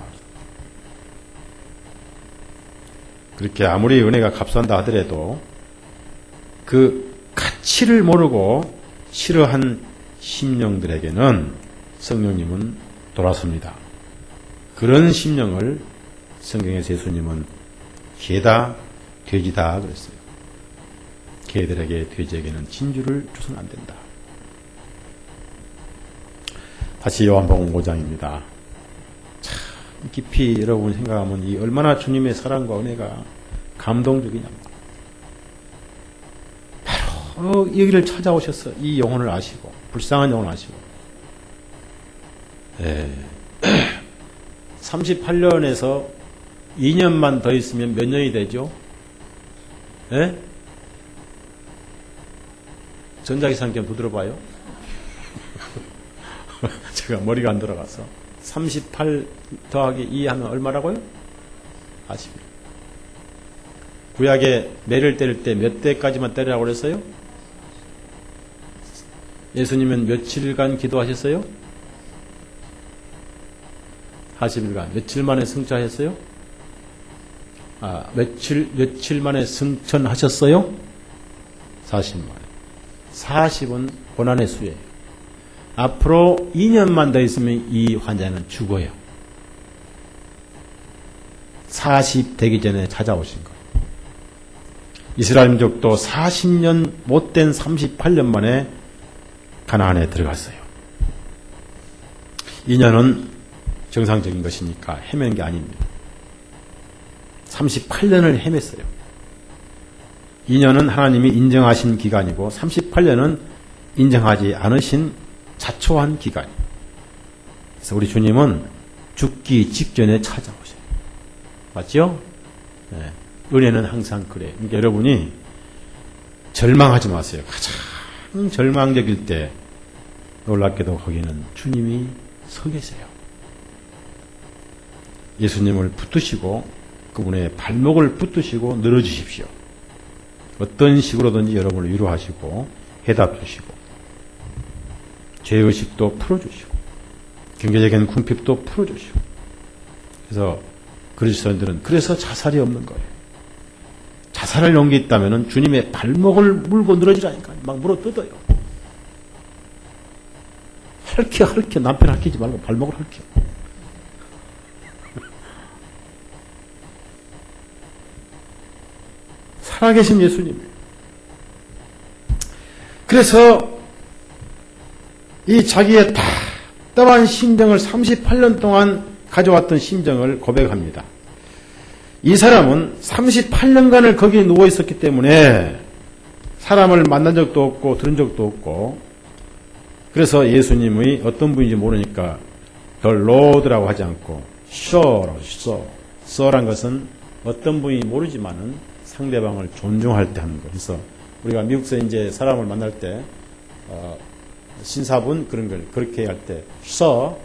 Speaker 1: 그렇게 아무리 은혜가 값싼다 하더라도 그 가치를 모르고 싫어한 심령들에게는 성령님은 돌아섭니다. 그런 심령을 성경에서 예수님은 개다, 돼지다 그랬어요. 개들에게, 돼지에게는 진주를 줘서는 안 된다. 다시 요한복음 5장입니다. 참 깊이 여러분 생각하면 이 얼마나 주님의 사랑과 은혜가 감동적이냐. 바로 여기를 찾아오셔서 이 영혼을 아시고, 불쌍한 영혼을 아시고, 38년에서 2년만 더 있으면 몇 년이 되죠? 예? 전자기상 좀 부들어봐요. 제가 머리가 안 들어가서. 38 더하기 2 하면 얼마라고요? 40. 구약에 매를 때릴 때 몇 대까지만 때리라고 그랬어요? 예수님은 며칠간 기도하셨어요? 40일간. 며칠 만에 승천하셨어요? 며칠 만에 승천하셨어요? 40일 만에. 40은 고난의 수예요. 앞으로 2년만 더 있으면 이 환자는 죽어요. 40 되기 전에 찾아오신 거예요. 이스라엘 민족도 40년 못된 38년 만에 가나안에 들어갔어요. 2년은 정상적인 것이니까 헤맨 게 아닙니다. 38년을 헤맸어요. 2년은 하나님이 인정하신 기간이고 38년은 인정하지 않으신 자초한 기간이에요. 그래서 우리 주님은 죽기 직전에 찾아오셔요. 맞죠? 네. 은혜는 항상 그래요. 그러니까 여러분이 절망하지 마세요. 가장 절망적일 때 놀랍게도 거기는 주님이 서 계세요. 예수님을 붙드시고 그분의 발목을 붙드시고 늘어주십시오. 어떤 식으로든지 여러분을 위로하시고 해답 주시고 죄의식도 풀어주시고 경제적인 궁핍도 풀어주시고 그래서 그리스도인들은 그래서 자살이 없는 거예요. 자살할 용기 있다면 주님의 발목을 물고 늘어지라니까 막 물어 뜯어요. 핥혀 남편 핥히지 말고 발목을 핥혀. 살아계신 예수님. 그래서 이 자기의 답답한 심정을 38년 동안 가져왔던 심정을 고백합니다. 이 사람은 38년간을 거기에 누워 있었기 때문에 사람을 만난 적도 없고 들은 적도 없고 그래서 예수님의 어떤 분인지 모르니까 The Lord라고 하지 않고 Sir라고 했어. Sir란 것은 어떤 분인지 모르지만은 상대방을 존중할 때 하는 거. 그래서 우리가 미국에서 이제 사람을 만날 때 신사분 그런 걸 그렇게 할 때 Sir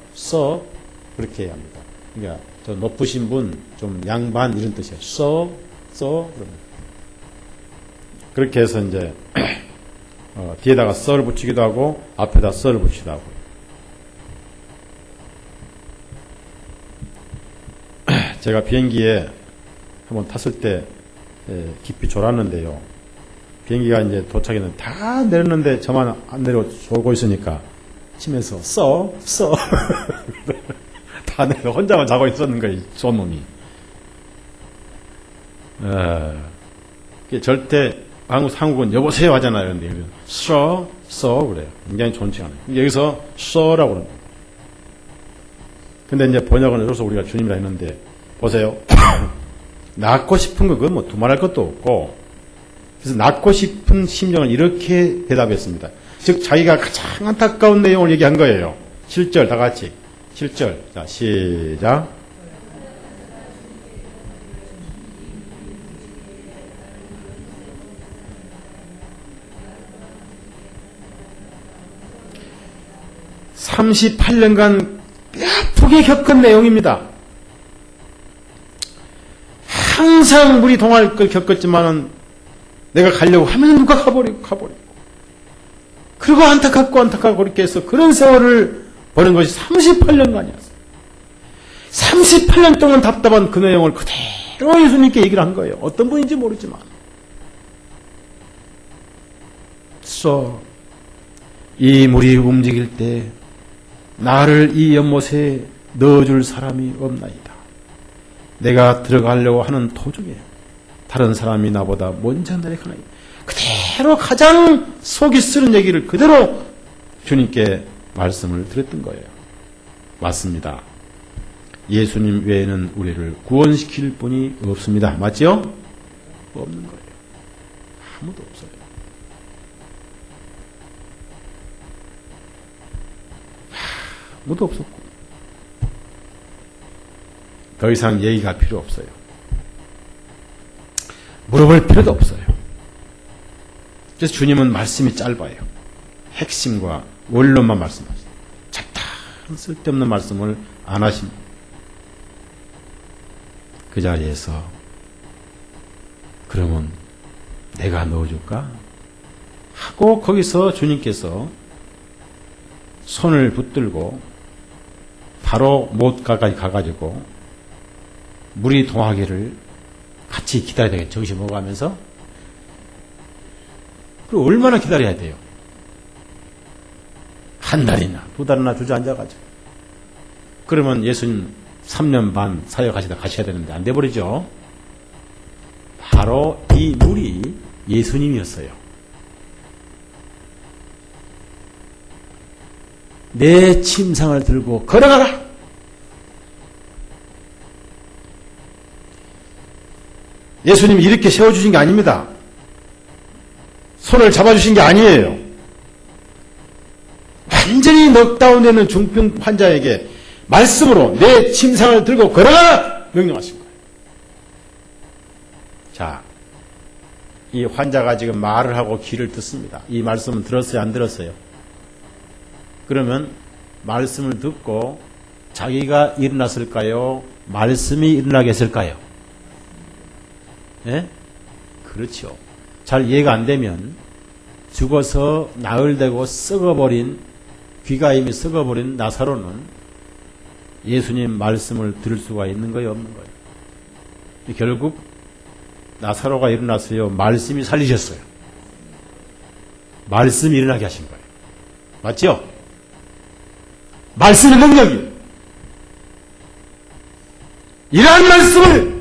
Speaker 1: 그렇게 해야 합니다. 그러니까 더 높으신 분, 좀 양반 이런 뜻이에요. Sir 그렇게 해서 이제 뒤에다가 Sir를 붙이기도 하고 앞에다 Sir를 붙이기도 하고. 제가 비행기에 한번 탔을 때 깊이 졸았는데요. 비행기가 이제 도착했는데 다 내렸는데 저만 안 내려 졸고 있으니까 치면서 써 다 내려 혼자만 자고 있었는 거예요. 쏜놈이. 절대 한국은 여보세요 하잖아요. 근데 써 그래요. 굉장히 존칭 않아요. 여기서 써라고 그럽니다. 근데 이제 번역은 여기서 우리가 주님이라 했는데 보세요. 낳고 싶은 거 그건 뭐 두말할 것도 없고 그래서 낳고 싶은 심정을 이렇게 대답했습니다. 즉 자기가 가장 안타까운 내용을 얘기한 거예요. 7절 다 같이 7절 자 시작. (38년간) 뼈아프게 겪은 내용입니다. 항상 물이 동할 걸 겪었지만은 내가 가려고 하면 누가 가버리고 그리고 안타깝고 그렇게 해서 그런 세월을 보낸 것이 38년간이었어요. 38년 동안 답답한 그 내용을 그대로 그대로 예수님께 얘기를 한 거예요. 어떤 분인지 모르지만. 그래서 이 물이 움직일 때 나를 이 연못에 넣어줄 사람이 없나이다. 내가 들어가려고 하는 도중에 다른 사람이 나보다 먼저 내려가나이다. 그대로 가장 속이 쓰는 얘기를 그대로 주님께 말씀을 드렸던 거예요. 맞습니다. 예수님 외에는 우리를 구원시킬 분이 없습니다. 맞죠? 없는 거예요. 아무도 없어요. 아무도 없었고 더 이상 얘기가 필요 없어요. 물어볼 필요도 없어요. 그래서 주님은 말씀이 짧아요. 핵심과 원론만 말씀하세요. 잡다한 쓸데없는 말씀을 안 하십니다. 그 자리에서 그러면 내가 넣어줄까? 하고 거기서 주님께서 손을 붙들고 바로 못가까지 가가지고 물이 동하기를 같이 기다려야 되겠죠. 정신 먹어가면서. 그리고 얼마나 기다려야 돼요? 한 달이나 두 달이나 주저앉아가지고. 그러면 예수님 3년 반 사역하시다 가셔야 되는데 안 돼버리죠. 바로 이 물이 예수님이었어요. 내 침상을 들고 걸어가라. 예수님이 이렇게 세워주신 게 아닙니다. 손을 잡아주신 게 아니에요. 완전히 넉다운되는 중풍 환자에게 말씀으로 내 침상을 들고 걸어가라! 명령하신 거예요. 자, 이 환자가 지금 말을 하고 귀를 듣습니다. 이 말씀은 들었어요? 안 들었어요? 그러면 말씀을 듣고 자기가 일어났을까요? 말씀이 일어나게 했을까요? 예? 그렇죠. 잘 이해가 안 되면 죽어서 나흘되고 썩어버린, 귀가 이미 썩어버린 나사로는 예수님 말씀을 들을 수가 있는 거예요? 없는 거예요? 결국 나사로가 일어났어요? 말씀이 살리셨어요? 말씀이 일어나게 하신 거예요. 맞죠? 말씀의 능력이에요. 이러한 말씀을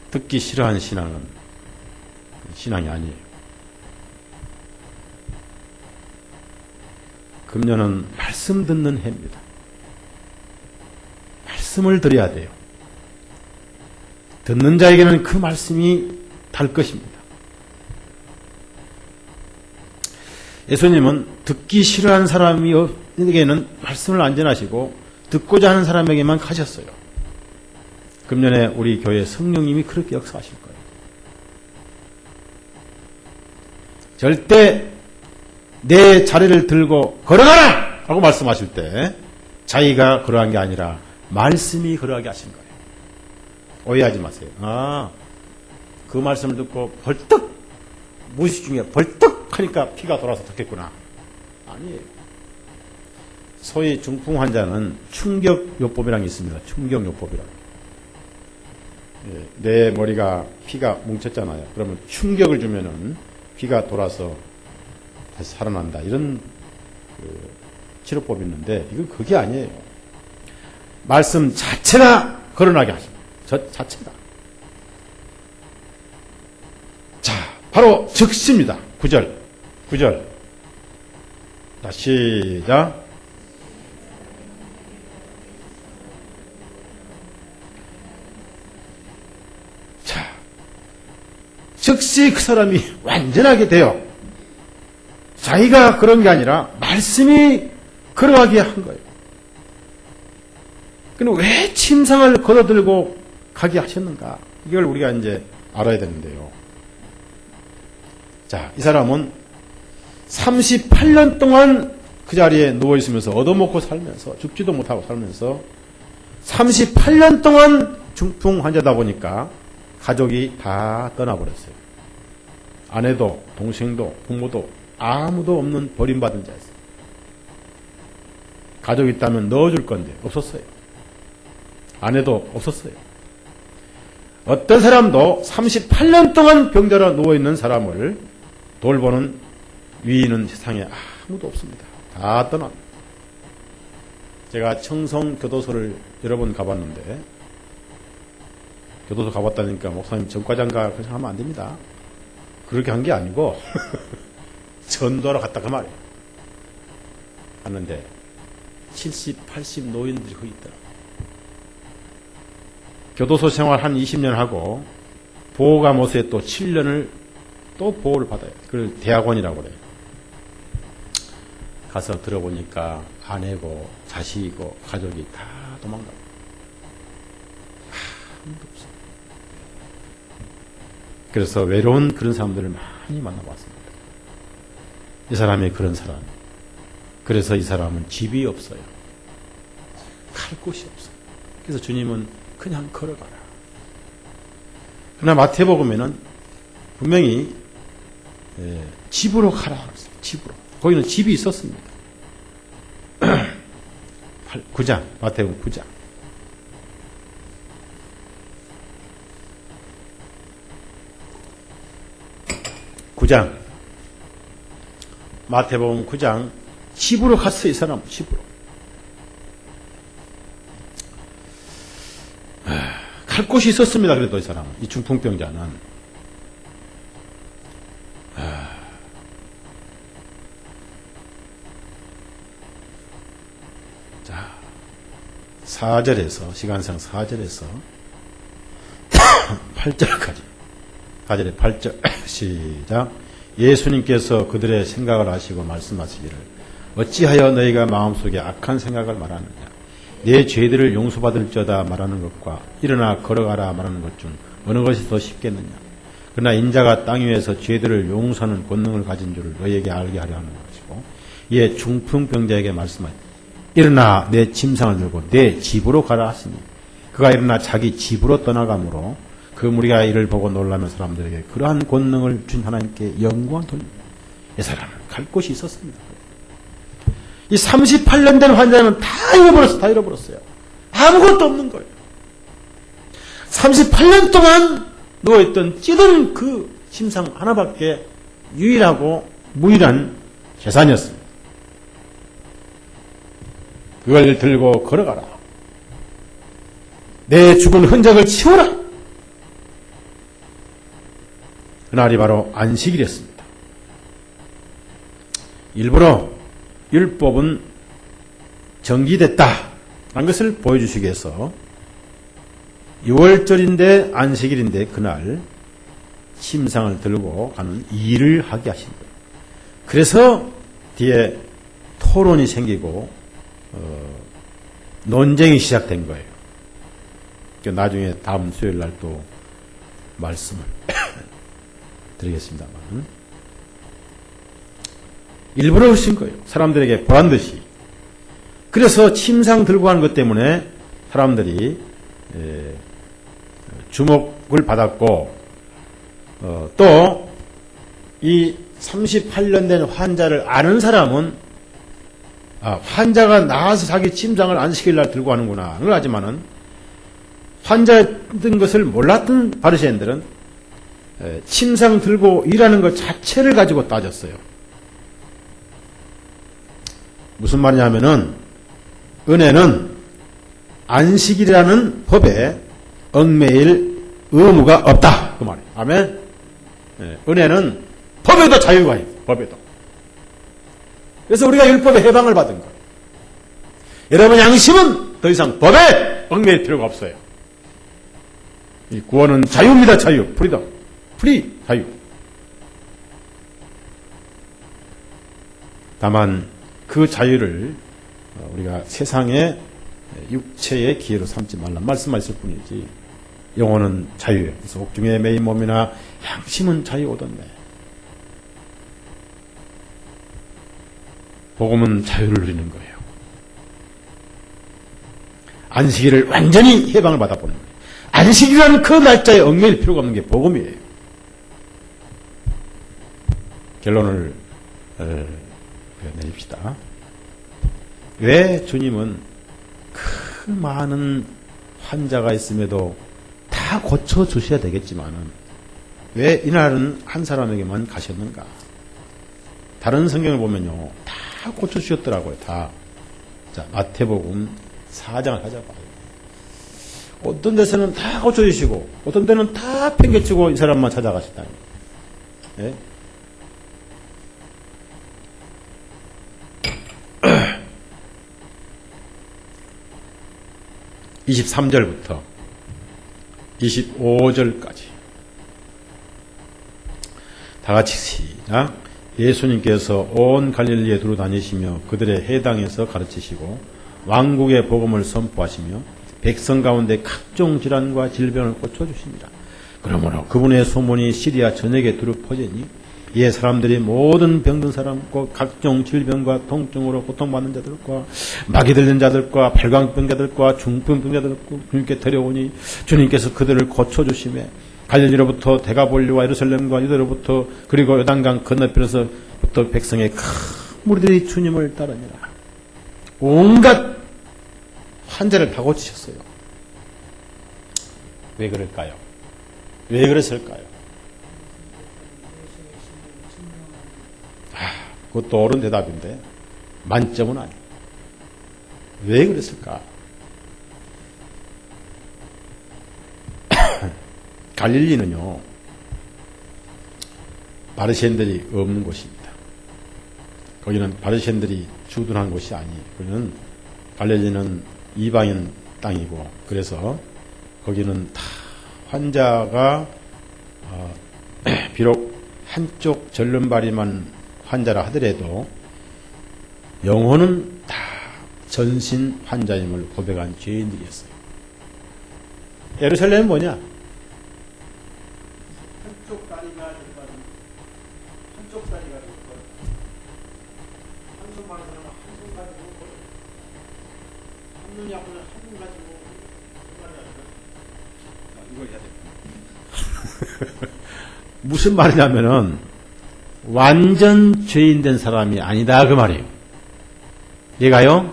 Speaker 1: 듣기 싫어하는 신앙은 신앙이 아니에요. 금년은 말씀 듣는 해입니다. 말씀을 들어야 돼요. 듣는 자에게는 그 말씀이 달 것입니다. 예수님은 듣기 싫어하는 사람에게는 말씀을 안 전하시고 듣고자 하는 사람에게만 가셨어요. 금년에 우리 교회 성령님이 그렇게 역사하실 거예요. 절대 내 자리를 들고 걸어가라! 라고 말씀하실 때 자기가 걸어간 게 아니라 말씀이 걸어가게 하신 거예요. 오해하지 마세요. 그 말씀을 듣고 벌떡 무의식 중에 벌떡 하니까 피가 돌아서 듣겠구나. 아니에요. 소위 중풍 환자는 충격요법이라는 게 있습니다. 충격요법이라고. 내 머리가 피가 뭉쳤잖아요. 그러면 충격을 주면은 피가 돌아서 다시 살아난다. 이런 치료법이 있는데 이건 그게 아니에요. 말씀 자체가 걸어나게 하십니다. 저 자체가. 자, 바로 즉시입니다. 9절. 자, 시작. 자, 즉시 그 사람이 완전하게 돼요. 자기가 그런 게 아니라 말씀이 걸어가게 한 거예요. 그럼 왜 침상을 걸어들고 가게 하셨는가? 이걸 우리가 이제 알아야 되는데요. 자, 이 사람은 38년 동안 그 자리에 누워있으면서 얻어먹고 살면서 죽지도 못하고 살면서 38년 동안 중풍 환자다 보니까 가족이 다 떠나버렸어요. 아내도 동생도 부모도 아무도 없는 버림받은 자였어요. 가족이 있다면 넣어줄 건데 없었어요. 아내도 없었어요. 어떤 사람도 38년 동안 병자로 누워있는 사람을 돌보는 위인은 세상에 아무도 없습니다. 다 떠납니다. 제가 청송교도소를 여러 번 가봤는데, 교도소 가봤다니까 목사님 전과장가 그렇게 하면 안 됩니다. 그렇게 한 게 아니고 전도하러 갔다 그 말이에요. 갔는데 70, 80 노인들이 거기 있더라. 교도소 생활 한 20년 하고 보호감호소에 또 7년을 또 보호를 받아요. 그걸 대학원이라고 그래요. 가서 들어보니까 아내고 자식이고 가족이 다 도망가고 아무도 없어요. 그래서 외로운 그런 사람들을 많이 만나봤습니다. 이 사람이 그런 사람. 그래서 이 사람은 집이 없어요. 갈 곳이 없어요. 그래서 주님은 그냥 걸어가라. 그러나 마태복음에는 분명히 집으로 가라 그랬어요. 집으로. 거기는 집이 있었습니다. 9장, 마태복음 9장. 마태복음 9장. 집으로 갔어요, 이 사람. 집으로. 갈 곳이 있었습니다. 그래도 이 사람은. 이 중풍병자는. 자, 4절에서, 시간상 4절에서 8절까지. 4절에 8절. 시작. 예수님께서 그들의 생각을 아시고 말씀하시기를 어찌하여 너희가 마음속에 악한 생각을 말하느냐. 내 죄들을 용서받을 자다 말하는 것과 일어나 걸어가라 말하는 것 중 어느 것이 더 쉽겠느냐. 그러나 인자가 땅 위에서 죄들을 용서하는 권능을 가진 줄을 너희에게 알게 하려 하는 것이고, 이에 중풍병자에게 말씀하니 일어나 내 침상을 들고 내 집으로 가라 하시니, 그가 일어나 자기 집으로 떠나가므로 그 무리가 이를 보고 놀라는 사람들에게 그러한 권능을 준 하나님께 영광을 돌립니다. 이 사람은 갈 곳이 있었습니다. 이 38년 된 환자는 다 잃어버렸어요. 아무것도 없는 거예요. 38년 동안 누워있던 찌든 그 침상 하나밖에 유일하고 무일한 재산이었습니다. 그걸 들고 걸어가라. 내 죽은 흔적을 치워라. 그날이 바로 안식일이었습니다. 일부러 율법은 정기됐다라는 것을 보여주시기 위해서 6월절인데 안식일인데 그날 침상을 들고 가는 일을 하게 하신 거예요. 그래서 뒤에 토론이 생기고 논쟁이 시작된 거예요. 나중에 다음 수요일 날 또 말씀을 드리겠습니다만, 일부러 하신 거예요. 사람들에게 보란듯이. 그래서 침상 들고 가는 것 때문에 사람들이 주목을 받았고, 또 이 38년 된 환자를 아는 사람은 환자가 나와서 자기 침상을 안식일 날 들고 가는구나. 하지만은 환자였던 것을 몰랐던 바리새인들은 침상 들고 일하는 것 자체를 가지고 따졌어요. 무슨 말이냐면은 은혜는 안식이라는 법에 얽매일 의무가 없다. 그 말이에요. 아멘. 은혜는 법에도 자유가 있어요. 법에도. 그래서 우리가 율법에 해방을 받은 거예요. 여러분 양심은 더 이상 법에 얽매일 필요가 없어요. 이 구원은 자유입니다. 자유. 프리덤. 프리. 자유. 다만 그 자유를 우리가 세상의 육체의 기회로 삼지 말라 말씀하실 뿐이지, 영혼은 자유예요. 그래서 옥중에 매인 몸이나 양심은 자유 얻었네. 복음은 자유를 누리는 거예요. 안식일을 완전히 해방을 받아보는 거예요. 안식이라는 그 날짜에 얽매일 필요가 없는 게 복음이에요. 결론을 내립시다. 왜 주님은 그 많은 환자가 있음에도 다 다 고쳐주셔야 되겠지만은 왜 이날은 한 사람에게만 가셨는가? 다른 성경을 보면요, 다 고쳐주셨더라고요, 다. 자, 마태복음 4장을 찾아봐요. 어떤 데서는 다 고쳐주시고, 어떤 데는 다 팽개치고 이 사람만 찾아가셨다니. 예? 23절부터 25절까지 다 같이 시작. 예수님께서 온 갈릴리에 두루 다니시며 그들의 해당에서 가르치시고 왕국의 복음을 선포하시며 백성 가운데 각종 질환과 질병을 고쳐주십니다. 그러므로 그분의 소문이 시리아 전역에 두루 퍼지니 이에 사람들이 모든 병든 사람과 각종 질병과 통증으로 고통받는 자들과 마귀 들린 자들과 발광병자들과 중풍병자들을 주님께 데려오니 주님께서 그들을 고쳐주시매 갈릴리로부터 데가볼리와 예루살렘과 유대로부터 그리고 요단강 건너편에서부터 백성의 큰 무리들이 주님을 따르니라. 온갖 환자를 다 고치셨어요. 왜 그럴까요? 왜 그랬을까요? 그것도 옳은 대답인데 만점은 아니에요. 왜 그랬을까? 갈릴리는요, 바리새인들이 없는 곳입니다. 거기는 바리새인들이 주둔한 곳이 아니에요. 거기는 갈릴리는 이방인 땅이고, 그래서 거기는 다 환자가 비록 한쪽 절름발이만 환자라 하더라도 영혼은 다 전신 환자임을 고백한 죄인들이었어요. 예루살렘은 뭐냐? 한쪽 다리가 들어가는, 한쪽 다리가 들어가는, 한손 많은 사람은 한손 가지고, 한 눈이 아프면 한 눈 가지고, 이거 해야 돼. 무슨 말이냐면은, 완전 죄인된 사람이 아니다 그 말이에요. 얘가요,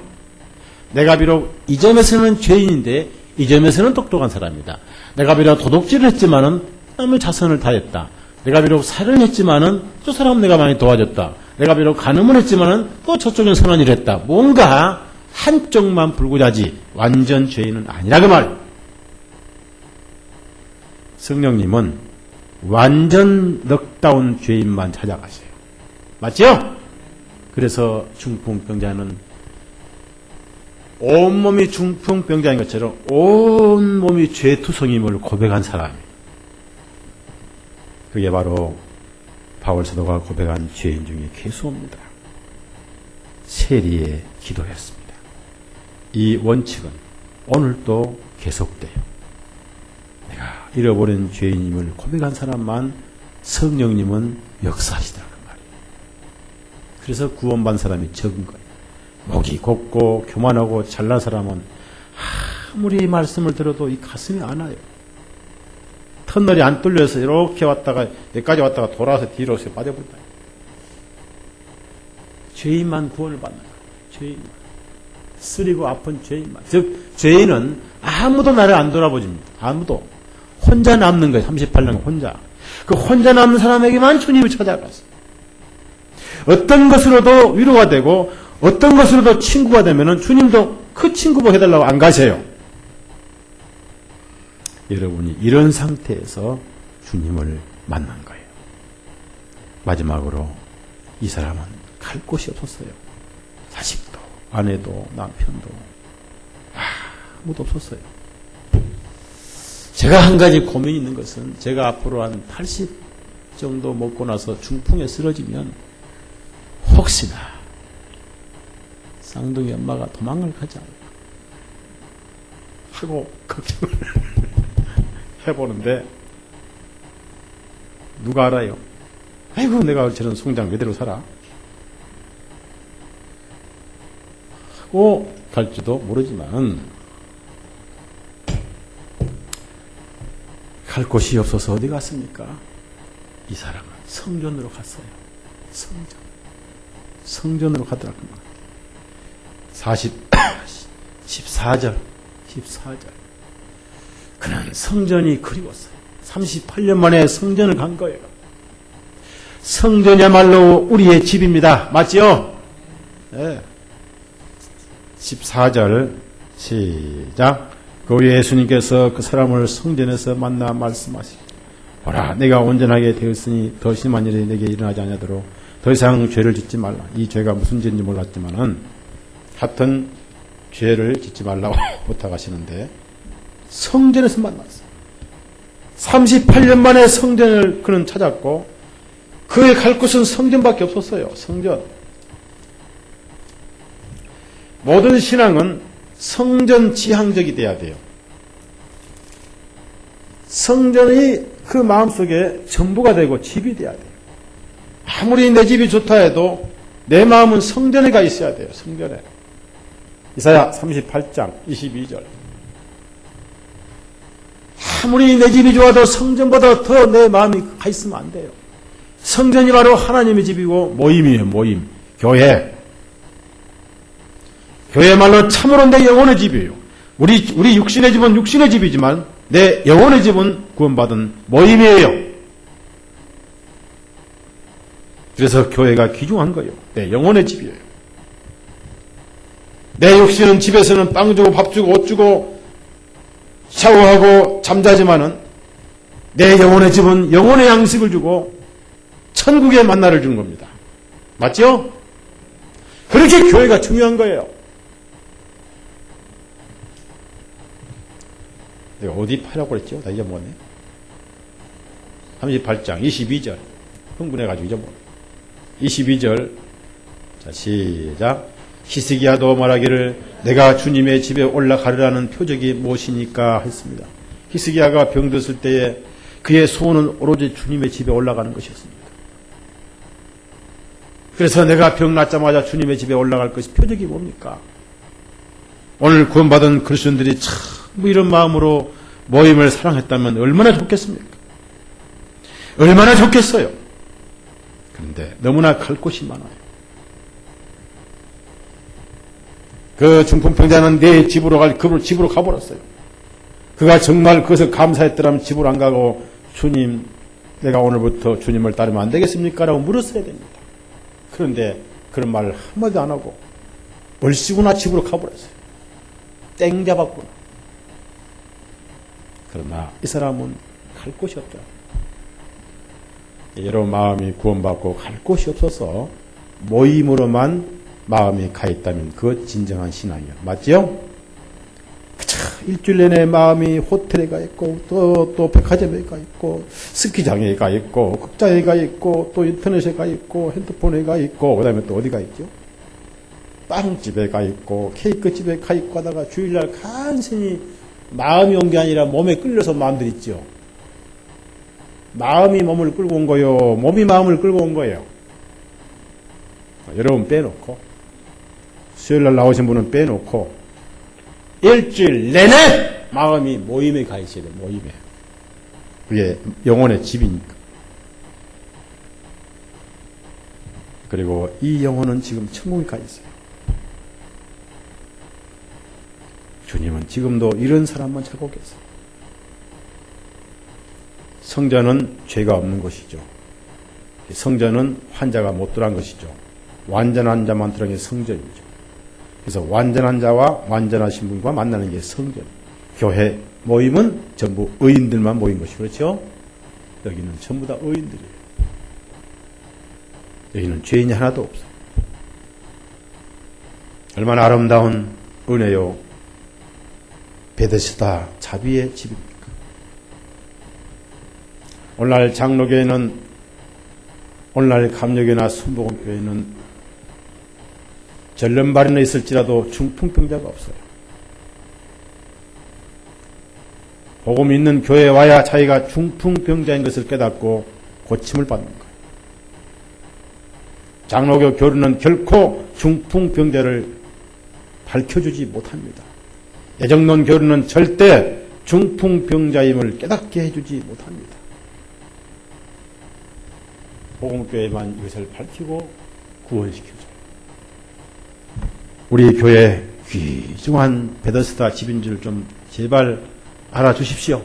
Speaker 1: 내가 비록 이 점에서는 죄인인데 이 점에서는 똑똑한 사람이다. 내가 비록 도둑질을 했지만은 남의 자선을 다했다. 내가 비록 살을 했지만은 저 사람 내가 많이 도와줬다. 내가 비록 간음을 했지만은 또 저쪽엔 선한 일을 했다. 뭔가 한쪽만 불구자지 완전 죄인은 아니라 그 말이에요. 성령님은 완전 넉다운 죄인만 찾아가세요. 맞죠? 그래서 중풍병자는 온몸이 중풍병자인 것처럼 온몸이 죄투성임을 고백한 사람이에요. 그게 바로 바울 사도가 고백한 죄인 중에 괴수입니다. 세리의 기도였습니다. 이 원칙은 오늘도 계속돼요. 내가 잃어버린 죄인임을 고백한 사람만 성령님은 역사하시더라는 말이에요. 그래서 구원받은 사람이 적은 거예요. 목이 곱고 교만하고 잘난 사람은 아무리 말씀을 들어도 이 가슴이 안 와요. 터널이 안 뚫려서 이렇게 왔다가 여기까지 왔다가 돌아서 뒤로 빠져버린다. 죄인만 구원을 받는 거예요. 죄인만. 쓰리고 아픈 죄인만. 즉 죄인은 아무도 나를 안 돌아보집니다. 아무도. 혼자 남는 거예요. 38년 혼자. 그 혼자 남는 사람에게만 주님이 찾아갔어요. 어떤 것으로도 위로가 되고 어떤 것으로도 친구가 되면은 주님도 그 친구도 해달라고 안 가세요. 여러분이 이런 상태에서 주님을 만난 거예요. 마지막으로 이 사람은 갈 곳이 없었어요. 자식도 아내도 남편도 아무도 없었어요. 제가 한 가지 고민이 있는 것은 제가 앞으로 한 80 정도 먹고 나서 중풍에 쓰러지면 혹시나 쌍둥이 엄마가 도망을 가지 않을까 하고 걱정을 해보는데 누가 알아요? 아이고 내가 저런 송장 그대로 살아 하고 갈지도 모르지만 갈 곳이 없어서 어디 갔습니까? 이 사람은 성전으로 갔어요. 성전으로 가더라고요. 14절. 그는 성전이 그리웠어요. 38년 만에 성전을 간 거예요. 성전이야말로 우리의 집입니다. 맞지요? 네. 14절 시작. 그 후에 예수님께서 그 사람을 성전에서 만나 말씀하시기 보라 내가 온전하게 되었으니 더 심한 일이 내게 일어나지 않도록 더 이상 죄를 짓지 말라. 이 죄가 무슨 죄인지 몰랐지만은 하여튼 죄를 짓지 말라고 부탁하시는데 성전에서 만났어요. 38년 만에 성전을 그는 찾았고 그의 갈 곳은 성전밖에 없었어요. 성전. 모든 신앙은 성전 지향적이 돼야 돼요. 성전이 그 마음속에 전부가 되고 집이 돼야 돼요. 아무리 내 집이 좋다 해도 내 마음은 성전에 가 있어야 돼요. 성전에. 이사야 38장 22절. 아무리 내 집이 좋아도 성전보다 더 내 마음이 가 있으면 안 돼요. 성전이 바로 하나님의 집이고 모임이에요. 모임. 교회. 교회야말로 참으로 내 영혼의 집이에요. 우리 육신의 집은 육신의 집이지만 내 영혼의 집은 구원받은 모임이에요. 그래서 교회가 귀중한 거예요. 내 영혼의 집이에요. 내 육신은 집에서는 빵 주고 밥 주고 옷 주고 샤워하고 잠자지만은 내 영혼의 집은 영혼의 양식을 주고 천국의 만나를 주는 겁니다. 맞죠? 그렇게 교회가 중요한 거예요. 내가 어디 파라고 그랬죠? 나 잊어먹었네. 38장 22절. 흥분해가지고 잊어먹었네. 22절. 자, 시작. 히스기야도 말하기를 내가 주님의 집에 올라가리라는 표적이 무엇이니까 했습니다. 히스기야가 병들었을 때에 그의 소원은 오로지 주님의 집에 올라가는 것이었습니다. 그래서 내가 병 낫자마자 주님의 집에 올라갈 것이 표적이 뭡니까? 오늘 구원받은 그리스도인들이 참 이런 마음으로 모임을 사랑했다면 얼마나 좋겠습니까? 얼마나 좋겠어요. 그런데 너무나 갈 곳이 많아요. 그 중풍병자는 내 집으로 집으로 가버렸어요. 그가 정말 그것을 감사했더라면 집으로 안 가고 주님, 내가 오늘부터 주님을 따르면 안 되겠습니까? 라고 물었어야 됩니다. 그런데 그런 말을 한마디도 안 하고 얼씨구나 집으로 가버렸어요. 땡 잡았구나. 그러나 이 사람은 갈 곳이 없다. 여러분 마음이 구원받고 갈 곳이 없어서 모임으로만 마음이 가 있다면 그것 진정한 신앙이에요. 맞죠? 그쵸. 일주일 내내 마음이 호텔에 가 있고 또 백화점에 가 있고 스키장에 가 있고 극장에 가 있고 또 인터넷에 가 있고 핸드폰에 가 있고 그 다음에 또 어디 가 있죠? 빵집에 가 있고 케이크집에 가 있고 하다가 주일날 간신히 마음이 온 게 아니라 몸에 끌려서 마음들 있죠. 마음이 몸을 끌고 온 거예요. 몸이 마음을 끌고 온 거예요. 여러분 빼놓고 수요일날 나오신 분은 빼놓고 일주일 내내 마음이 모임에 가 있어야 돼요. 모임에. 그게 영혼의 집이니까. 그리고 이 영혼은 지금 천국에 가 있어요. 주님은 지금도 이런 사람만 찾고 계세요. 성전은 죄가 없는 것이죠. 성전은 환자가 못 들어간 것이죠. 완전한 자만 들어간 게 성전이죠. 그래서 완전한 자와 완전하신 분과 만나는 게 성전. 교회 모임은 전부 의인들만 모인 것이 그렇죠? 여기는 전부 다 의인들이에요. 여기는 죄인이 하나도 없어요. 얼마나 아름다운 은혜요. 베데스다 자비의 집입니까? 오늘날 장로교회는 오늘날 감리교회나 순복음교회는 전렴발인에 있을지라도 중풍병자가 없어요. 복음 있는 교회에 와야 자기가 중풍병자인 것을 깨닫고 고침을 받는 거예요. 장로교 교류는 결코 중풍병자를 밝혀주지 못합니다. 예정론 교류는 절대 중풍병자임을 깨닫게 해주지 못합니다. 복음교회만 이것을 밝히고 구원시켜줘요. 우리 교회 귀중한 베데스다 집인 줄 좀 제발 알아주십시오.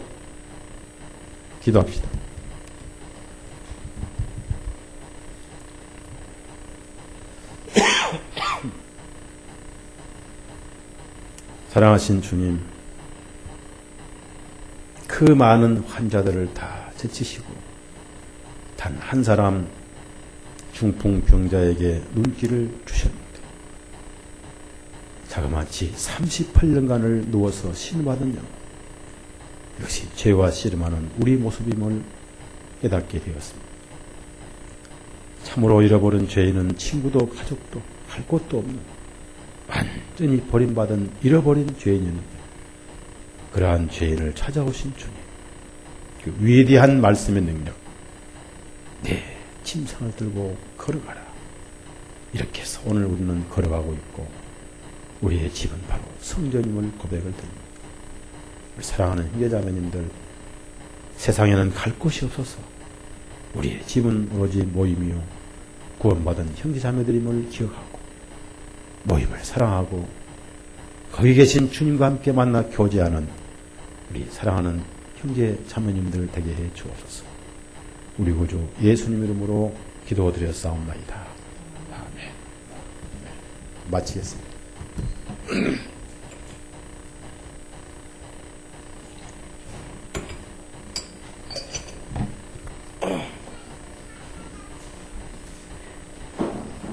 Speaker 1: 기도합시다. 사랑하신 주님, 그 많은 환자들을 다 제치시고 단 한 사람 중풍병자에게 눈길을 주셨는데 자그마치 38년간을 누워서 신받은 영혼, 역시 죄와 씨름하는 우리 모습임을 깨닫게 되었습니다. 참으로 잃어버린 죄인은 친구도 가족도 갈 곳도 없는 완전히 버림받은 잃어버린 죄인이었는데 그러한 죄인을 찾아오신 주님, 그 위대한 말씀의 능력, 내 침상을 들고 걸어가라, 이렇게 해서 오늘 우리는 걸어가고 있고 우리의 집은 바로 성전임을 고백을 드립니다. 우리 사랑하는 형제자매님들, 세상에는 갈 곳이 없어서 우리의 집은 오로지 모임이요 구원받은 형제자매들임을 기억하고 모임을 사랑하고 거기 계신 주님과 함께 만나 교제하는 우리 사랑하는 형제자매님들 되게 해 주옵소서. 우리 구주 예수님 이름으로 기도드렸사옵나이다. 아멘. 마치겠습니다.